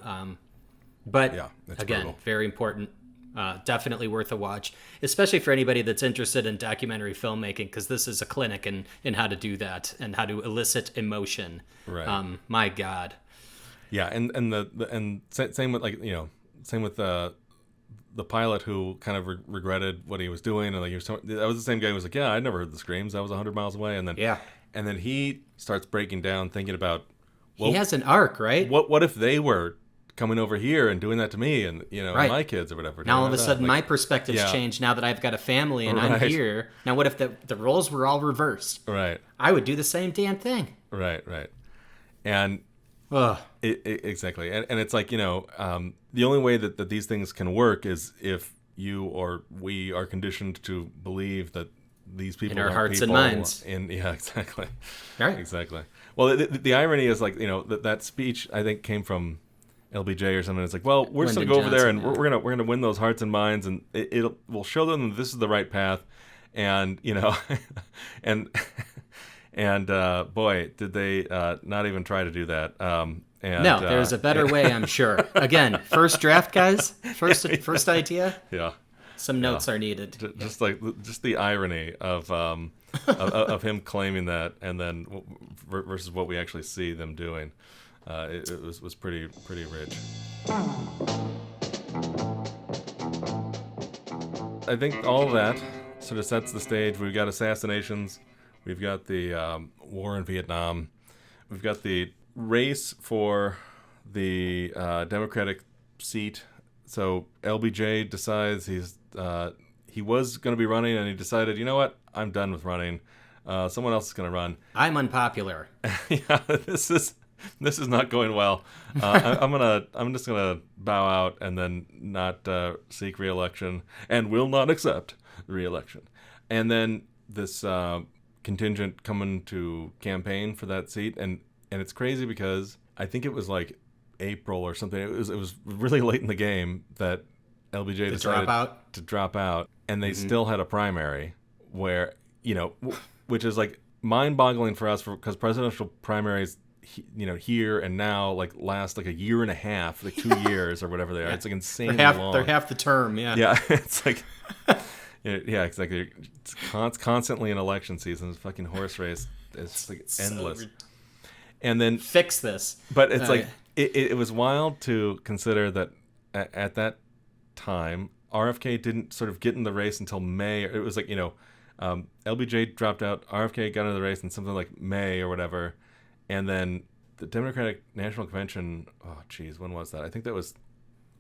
But yeah, again, brutal. Very important. Definitely worth a watch, especially for anybody that's interested in documentary filmmaking, because this is a clinic in how to do that and how to elicit emotion. Right. My God. Yeah, and same with same with the pilot who kind of regretted what he was doing, and like that was the same guy who was like, yeah, I never heard the screams. I was 100 miles away, and then he starts breaking down, thinking about. Well, he has an arc, right? What if they were coming over here and doing that to me and my kids or whatever. Now all of a sudden my perspective's changed now that I've got a family and I'm here. Now what if the roles were all reversed? Right. I would do the same damn thing. Right. And exactly. And it's like, the only way that these things can work is if you or we are conditioned to believe that these people in our hearts people and minds. Yeah, exactly. Right. Exactly. Well, the irony is like, that speech I think came from LBJ or something. It's like, well, we're just gonna go over there and we're gonna win those hearts and minds, and we'll show them that this is the right path, and and boy, did they not even try to do that. No, there's a better way, I'm sure. Again, first draft, guys. First idea. Yeah. Some notes are needed. Just the irony of him claiming that, and then versus what we actually see them doing. It was pretty rich. I think all of that sort of sets the stage. We've got assassinations. We've got the war in Vietnam. We've got the race for the Democratic seat. So LBJ decides he was going to be running, and he decided, you know what, I'm done with running. Someone else is going to run. I'm unpopular. Yeah, this is not going well. I'm just gonna bow out and then not seek re-election, and will not accept re-election. And then this contingent coming to campaign for that seat, and it's crazy because I think it was like April or something. It was really late in the game that LBJ decided to drop out, and they still had a primary where, which is like mind-boggling for us because presidential primaries, here and now, like last like a year and a half, like 2 years or whatever they are. It's like insanely long. They're half the term, yeah. Yeah, it's like, it's like it's constantly an election season. It's a fucking horse race. It's like endless. So and then fix this. But it's like it was wild to consider that at that time RFK didn't sort of get in the race until May. It was like LBJ dropped out, RFK got into the race in something like May or whatever. And then the Democratic National Convention, when was that? I think that was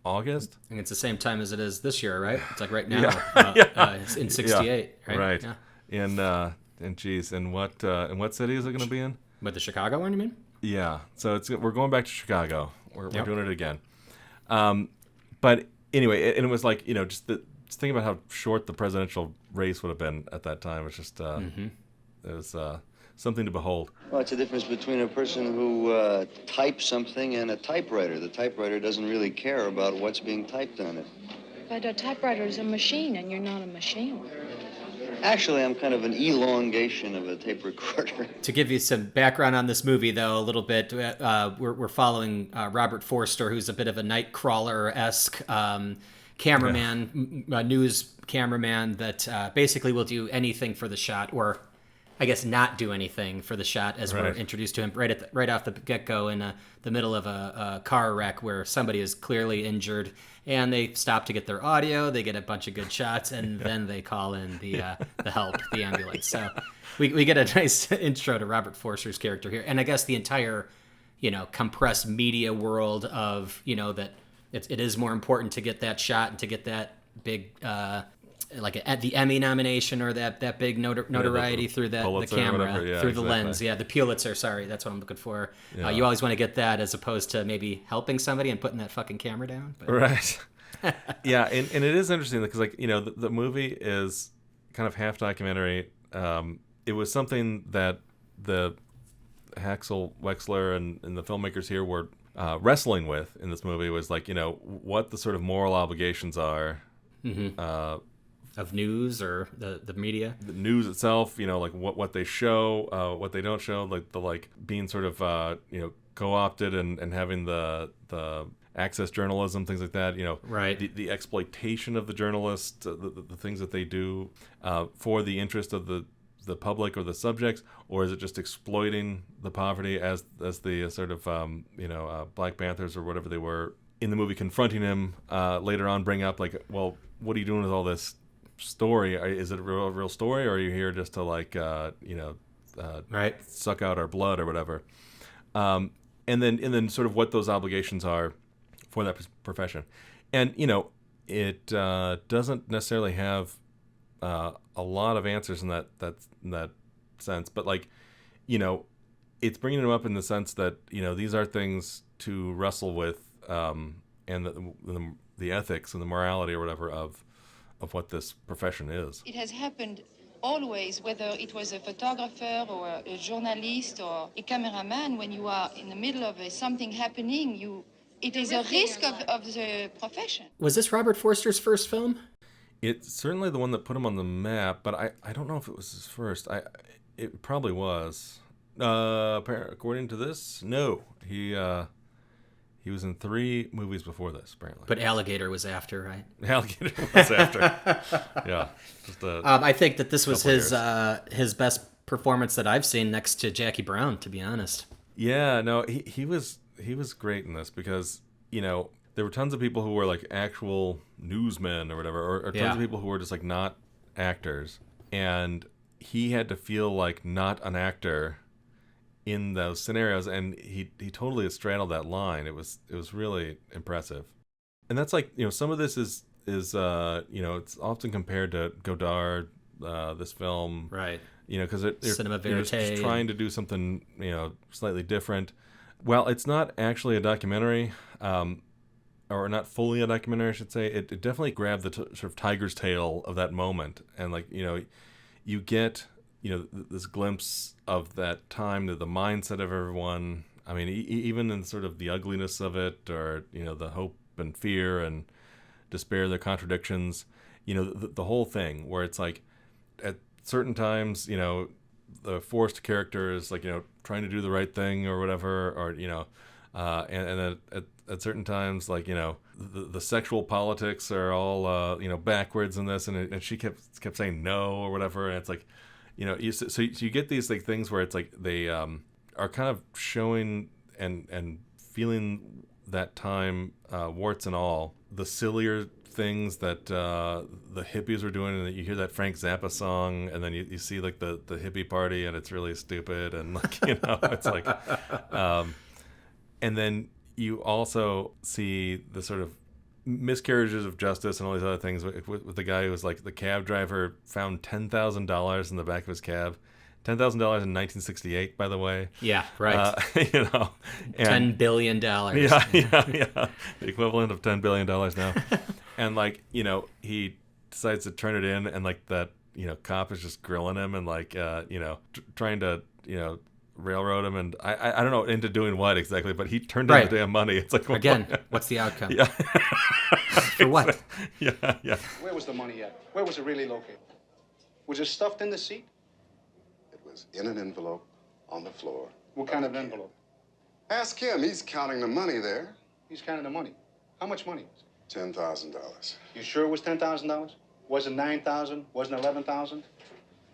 August? I think it's the same time as it is this year, right? It's like right now. It's in 68, right? Right. Yeah. In what city is it going to be in? With the Chicago one, you mean? Yeah. So we're going back to Chicago. We're doing it again. But anyway, and it was like, just think about how short the presidential race would have been at that time. It's just, it was something to behold. Well, it's a difference between a person who types something and a typewriter. The typewriter doesn't really care about what's being typed on it. But a typewriter is a machine, and you're not a machine. Actually, I'm kind of an elongation of a tape recorder. To give you some background on this movie, though, a little bit, we're following Robert Forster, who's a bit of a Nightcrawler-esque cameraman, news cameraman that basically will do anything for the shot, or I guess not do anything for the shot, as we're introduced to him right off the get-go in the middle of a car wreck where somebody is clearly injured, and they stop to get their audio, they get a bunch of good shots, and then they call in the help, the ambulance. So we get a nice intro to Robert Forster's character here, and I guess the entire, compressed media world of, that it is more important to get that shot and to get that big the Emmy nomination or that big notoriety through the camera, through the lens. Yeah, the Pulitzer, sorry, that's what I'm looking for. Yeah. You always want to get that as opposed to maybe helping somebody and putting that fucking camera down. But. Right. Yeah, and it is interesting because, the movie is kind of half documentary. It was something that the Haxel Wexler and the filmmakers here were wrestling with in this movie, was like, what the sort of moral obligations are. Mm-hmm. Of news or the media, the news itself, like what they show, what they don't show, like being sort of co-opted and having the access journalism, things like that, right, the exploitation of the journalists, the things that they do for the interest of the public or the subjects, or is it just exploiting the poverty as the sort of Black Panthers or whatever they were in the movie confronting him later on bring up, like, well, what are you doing with all this story? Is it a real story, or are you here just to right, suck out our blood or whatever? And then sort of what those obligations are for that profession. And it doesn't necessarily have a lot of answers in that sense, but it's bringing them up in the sense that these are things to wrestle with, and the ethics and the morality or whatever of what this profession is. It has happened always, whether it was a photographer or a journalist or a cameraman, when you are in the middle of something happening, it is a risk of the profession. Was this Robert Forster's first film? It's certainly the one that put him on the map, but I don't know if it was his first. It probably was. According to this, no. He He was in 3 movies before this, apparently. But Alligator was after, right? Alligator was after. Yeah. I think that this was his best performance that I've seen next to Jackie Brown, to be honest. Yeah, no, he was great in this because, there were tons of people who were like actual newsmen or whatever, or tons of people who were just like not actors. And he had to feel like not an actor in those scenarios, and he totally straddled that line. It was really impressive. And that's like, some of this is it's often compared to Godard, this film, right? Because Cinema Verite, it's trying to do something slightly different. Well, it's not actually a documentary, or not fully a documentary, I should say. It definitely grabbed the sort of tiger's tail of that moment, and like you get this glimpse of that time, the mindset of everyone. I mean, even in sort of the ugliness of it, or the hope and fear and despair, the contradictions, the whole thing, where it's like at certain times, the forced character is like trying to do the right thing or whatever, or and at certain times, like the sexual politics are all backwards in this, and she kept saying no or whatever, and it's like so you get these like things where it's like they are kind of showing and feeling that time, warts and all, the sillier things that the hippies were doing, and you hear that Frank Zappa song, and then you see like the hippie party, and it's really stupid, and like it's like and then you also see the sort of miscarriages of justice and all these other things with the guy who was like the cab driver found $10,000 in the back of his cab. $10,000 in 1968, by the way. Yeah, right. And $10 billion. Yeah. The equivalent of $10 billion now. And like, he decides to turn it in, and like that, cop is just grilling him and like, trying to, railroad him, and I don't know into doing what exactly, but he turned down the damn money. It's like, again, what's the outcome? Yeah. For what? Yeah. Where was the money at? Where was it really located? Was it stuffed in the seat? It was in an envelope on the floor. What kind of envelope? Ask him. He's counting the money there. He's counting the money. How much money? $10,000. You sure it was $10,000? Wasn't $9,000? Wasn't $11,000?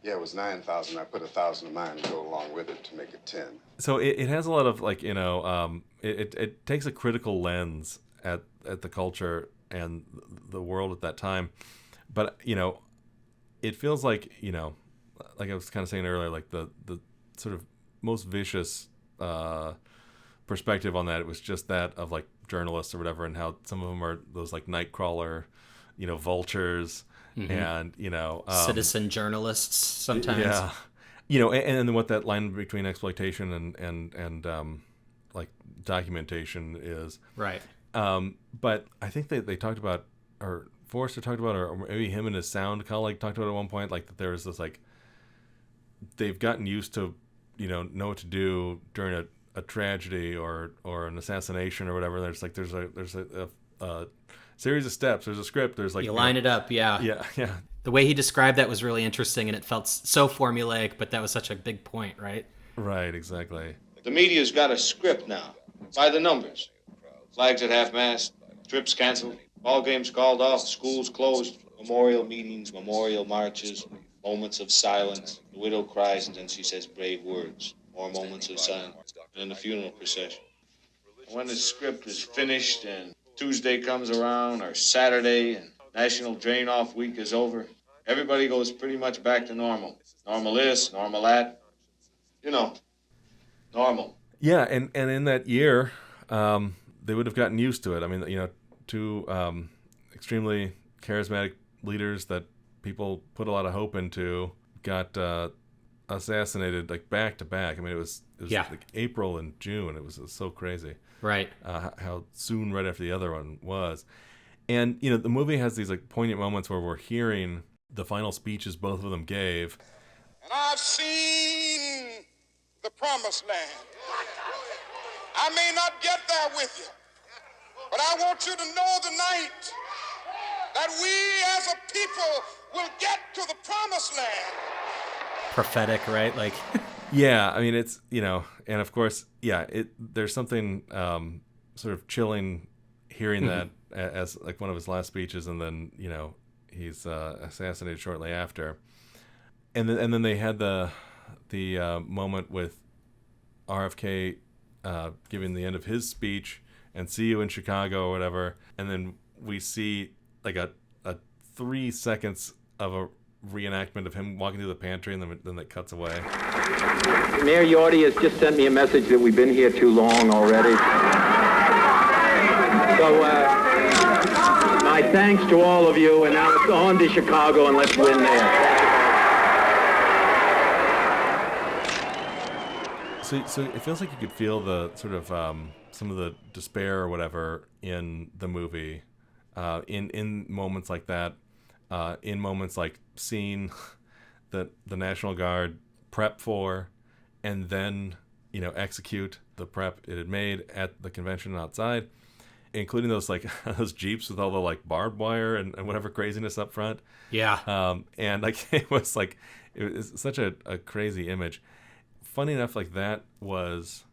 Yeah, it was $9,000. I put $1,000 of mine to go along with it to make it 10. So it has a lot of like it takes a critical lens at the culture and the world at that time, but it feels like like I was kind of saying earlier, like the sort of most vicious perspective on that, it was just that of like journalists or whatever, and how some of them are those like nightcrawler vultures. Mm-hmm. And citizen journalists sometimes, and then what that line between exploitation and like documentation is, right? But I think they talked about, or Forrester talked about, or maybe him and his sound colleague talked about at one point, like that there was this like they've gotten used to know what to do during a tragedy or an assassination or whatever. There's a series of steps. There's a script. There's like you line it up. Yeah. The way he described that was really interesting, and it felt so formulaic, but that was such a big point, right? Right, exactly. The media's got a script now, by the numbers. Flags at half-mast, trips canceled, ball games called off, schools closed, memorial meetings, memorial marches, moments of silence. The widow cries, and then she says brave words. More moments of silence. And then the funeral procession. When the script is finished and Tuesday comes around, or Saturday, and National Drain-Off Week is over, everybody goes pretty much back to normal. Normal this, normal that. Normal. Yeah, and in that year, they would have gotten used to it. I mean, two extremely charismatic leaders that people put a lot of hope into got assassinated like back to back. I mean, it was like April and June. It was so crazy. Right. How soon right after the other one was. And, the movie has these like poignant moments where we're hearing the final speeches both of them gave. And I've seen the promised land. I may not get there with you, but I want you to know tonight that we as a people will get to the promised land. Prophetic, right? Like... Yeah, I mean, it's, and of course, there's something sort of chilling hearing that as like one of his last speeches, and then he's assassinated shortly after. And then they had the moment with RFK giving the end of his speech and see you in Chicago or whatever, and then we see like a 3 seconds of a reenactment of him walking through the pantry, and then it cuts away. Mayor Yorty has just sent me a message that we've been here too long already. So my thanks to all of you, and now let's go on to Chicago and let's win there. So it feels like you could feel the sort of some of the despair or whatever in the movie, in moments like that, in moments like seeing the National Guard prep for and then execute the prep it had made at the convention outside, including those like those Jeeps with all the like barbed wire and whatever craziness up front. Yeah. And like it was such a crazy image. Funny enough, like that was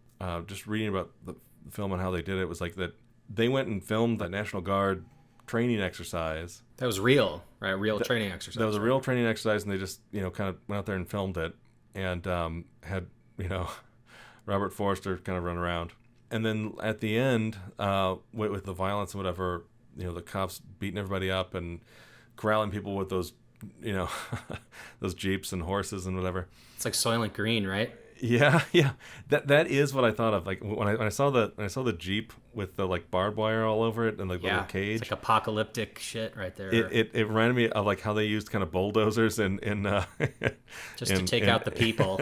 just reading about the film and how they did it was like that they went and filmed that National Guard training exercise. That was real, right? Real training exercise. That was a real training exercise, and they just kind of went out there and filmed it, and had Robert Forster kind of run around, and then at the end with the violence and whatever, the cops beating everybody up and corralling people with those those Jeeps and horses and whatever. It's like Soylent Green, right? Yeah. That is what I thought of. Like when I saw the Jeep with the like barbed wire all over it and like the little cage. It's like apocalyptic shit right there. It reminded me of like how they used kind of bulldozers in just to take out the people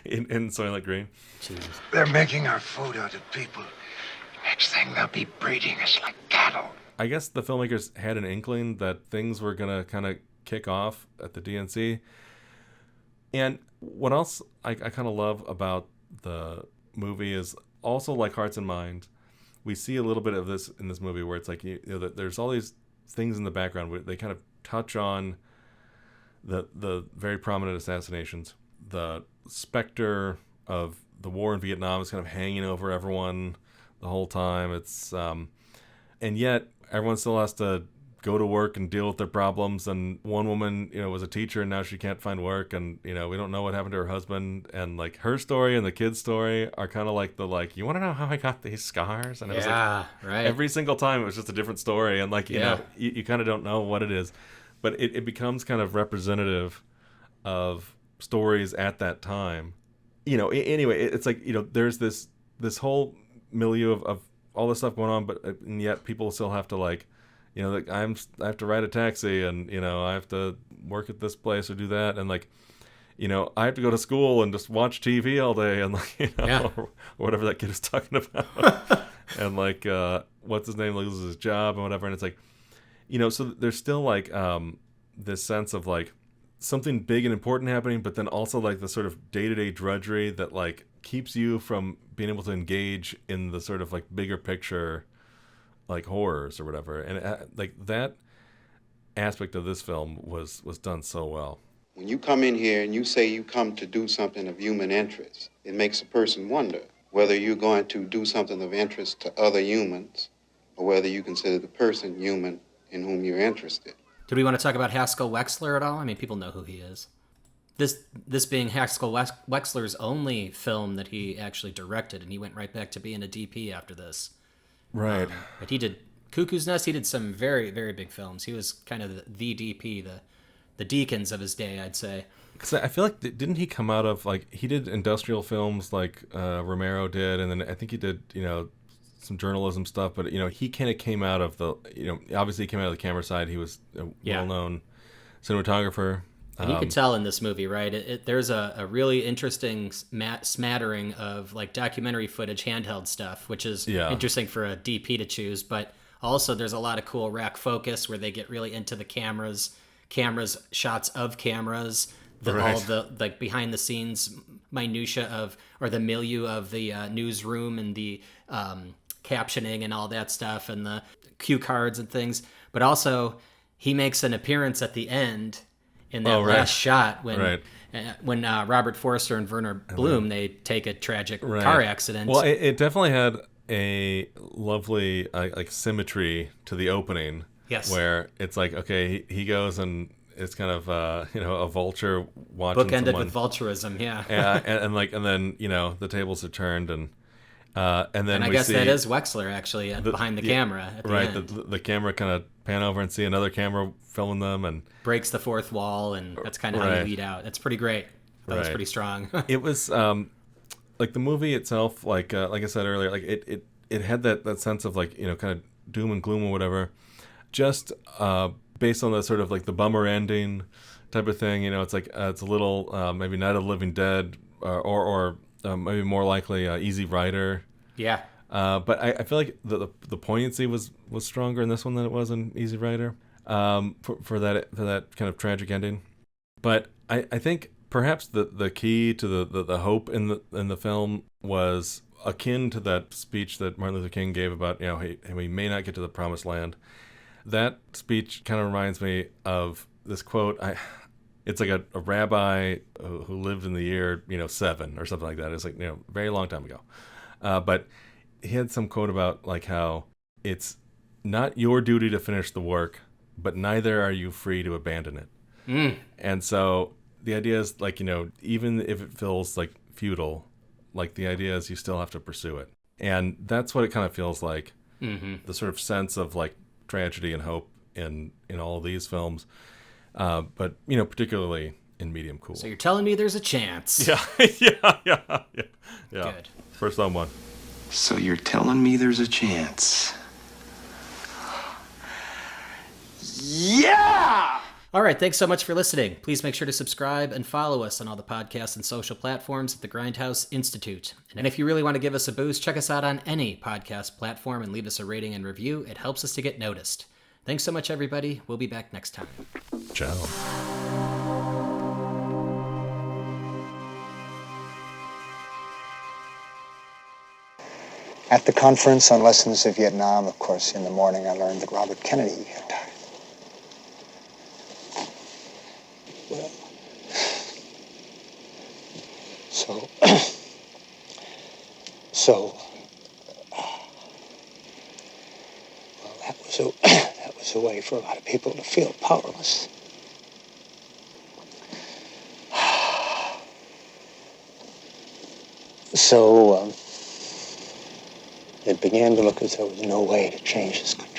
in Soylent Green. Jesus. They're making our food out of people. Next thing they'll be breeding us like cattle. I guess the filmmakers had an inkling that things were gonna kind of kick off at the DNC. And what else I kind of love about the movie is also like Hearts and Minds. We see a little bit of this in this movie where it's like that there's all these things in the background where they kind of touch on the very prominent assassinations. The specter of the war in Vietnam is kind of hanging over everyone the whole time. It's and yet everyone still has to go to work and deal with their problems. And one woman, was a teacher and now she can't find work, and we don't know what happened to her husband. And like her story and the kid's story are kind of like you want to know how I got these scars? And it was like right. Every single time it was just a different story, and like you kind of don't know what it is, but it becomes kind of representative of stories at that time. Anyway, it's like there's this whole milieu of all this stuff going on, and yet people still have to like. I have to ride a taxi, and I have to work at this place or do that, and like, I have to go to school and just watch TV all day, and like, or whatever that kid is talking about, and like, what's his name loses his job and whatever, and it's like, so there's still like this sense of like something big and important happening, but then also like the sort of day-to-day drudgery that like keeps you from being able to engage in the sort of like bigger picture. Like horrors or whatever, and like that aspect of this film was done so well. When you come in here and you say you come to do something of human interest, it makes a person wonder whether you're going to do something of interest to other humans or whether you consider the person human in whom you're interested. Did we want to talk about Haskell Wexler at all? I mean, people know who he is. This being Haskell Wexler's only film that he actually directed, and he went right back to being a DP after this. Right. But he did Cuckoo's Nest. He did some very, very big films. He was kind of the DP, the Deakins of his day, I'd say. Because I feel like, didn't he come out of, like, he did industrial films like Romero did, and then I think he did, some journalism stuff, but, he kind of came out of the, obviously he came out of the camera side. He was a well-known cinematographer. And you could tell in this movie, right? There's a really interesting smattering of like documentary footage, handheld stuff, which is interesting for a DP to choose. But also, there's a lot of cool rack focus where they get really into the cameras, shots of cameras, all the like behind the scenes minutia or the milieu of the newsroom and the captioning and all that stuff and the cue cards and things. But also, he makes an appearance at the end. In that last shot, when Robert Forster and Werner Bloom they take a tragic car accident. Well, it definitely had a lovely like symmetry to the opening. Yes. Where it's like, okay, he goes and it's kind of a vulture watching bookended someone. with vulturism, yeah. and then the tables are turned and then I we guess see that is Wexler actually behind the camera at the end. The camera kind of pan over and see another camera filming them and breaks the fourth wall, and that's kind of how you lead out. It's pretty great. That was pretty strong. It was like the movie itself, like I said earlier, like it had that sense of like kind of doom and gloom or whatever, just based on the sort of like the bummer ending type of thing. It's like it's a little maybe Night of the Living Dead or maybe more likely Easy Rider. Yeah. But I feel like the poignancy was stronger in this one than it was in Easy Rider for that kind of tragic ending. But I think perhaps the key to the hope in the film was akin to that speech that Martin Luther King gave about hey, we may not get to the promised land. That speech kind of reminds me of this quote. It's like a rabbi who lived in the year 7 or something like that. It's like very long time ago, but he had some quote about like how it's not your duty to finish the work, but neither are you free to abandon it. And so the idea is like even if it feels like futile, like the idea is you still have to pursue it, and that's what it kind of feels like. The sort of sense of like tragedy and hope in all of these films, but particularly in Medium Cool. So you're telling me there's a chance? Yeah. Good. First on one. So you're telling me there's a chance? Yeah! All right, thanks so much for listening. Please make sure to subscribe and follow us on all the podcasts and social platforms at the Grindhouse Institute. And if you really want to give us a boost, check us out on any podcast platform and leave us a rating and review. It helps us to get noticed. Thanks so much, everybody. We'll be back next time. Ciao. At the conference on lessons of Vietnam, of course, in the morning I learned that Robert Kennedy had died. Well, that was a way for a lot of people to feel powerless. So it began to look as though there was no way to change this country.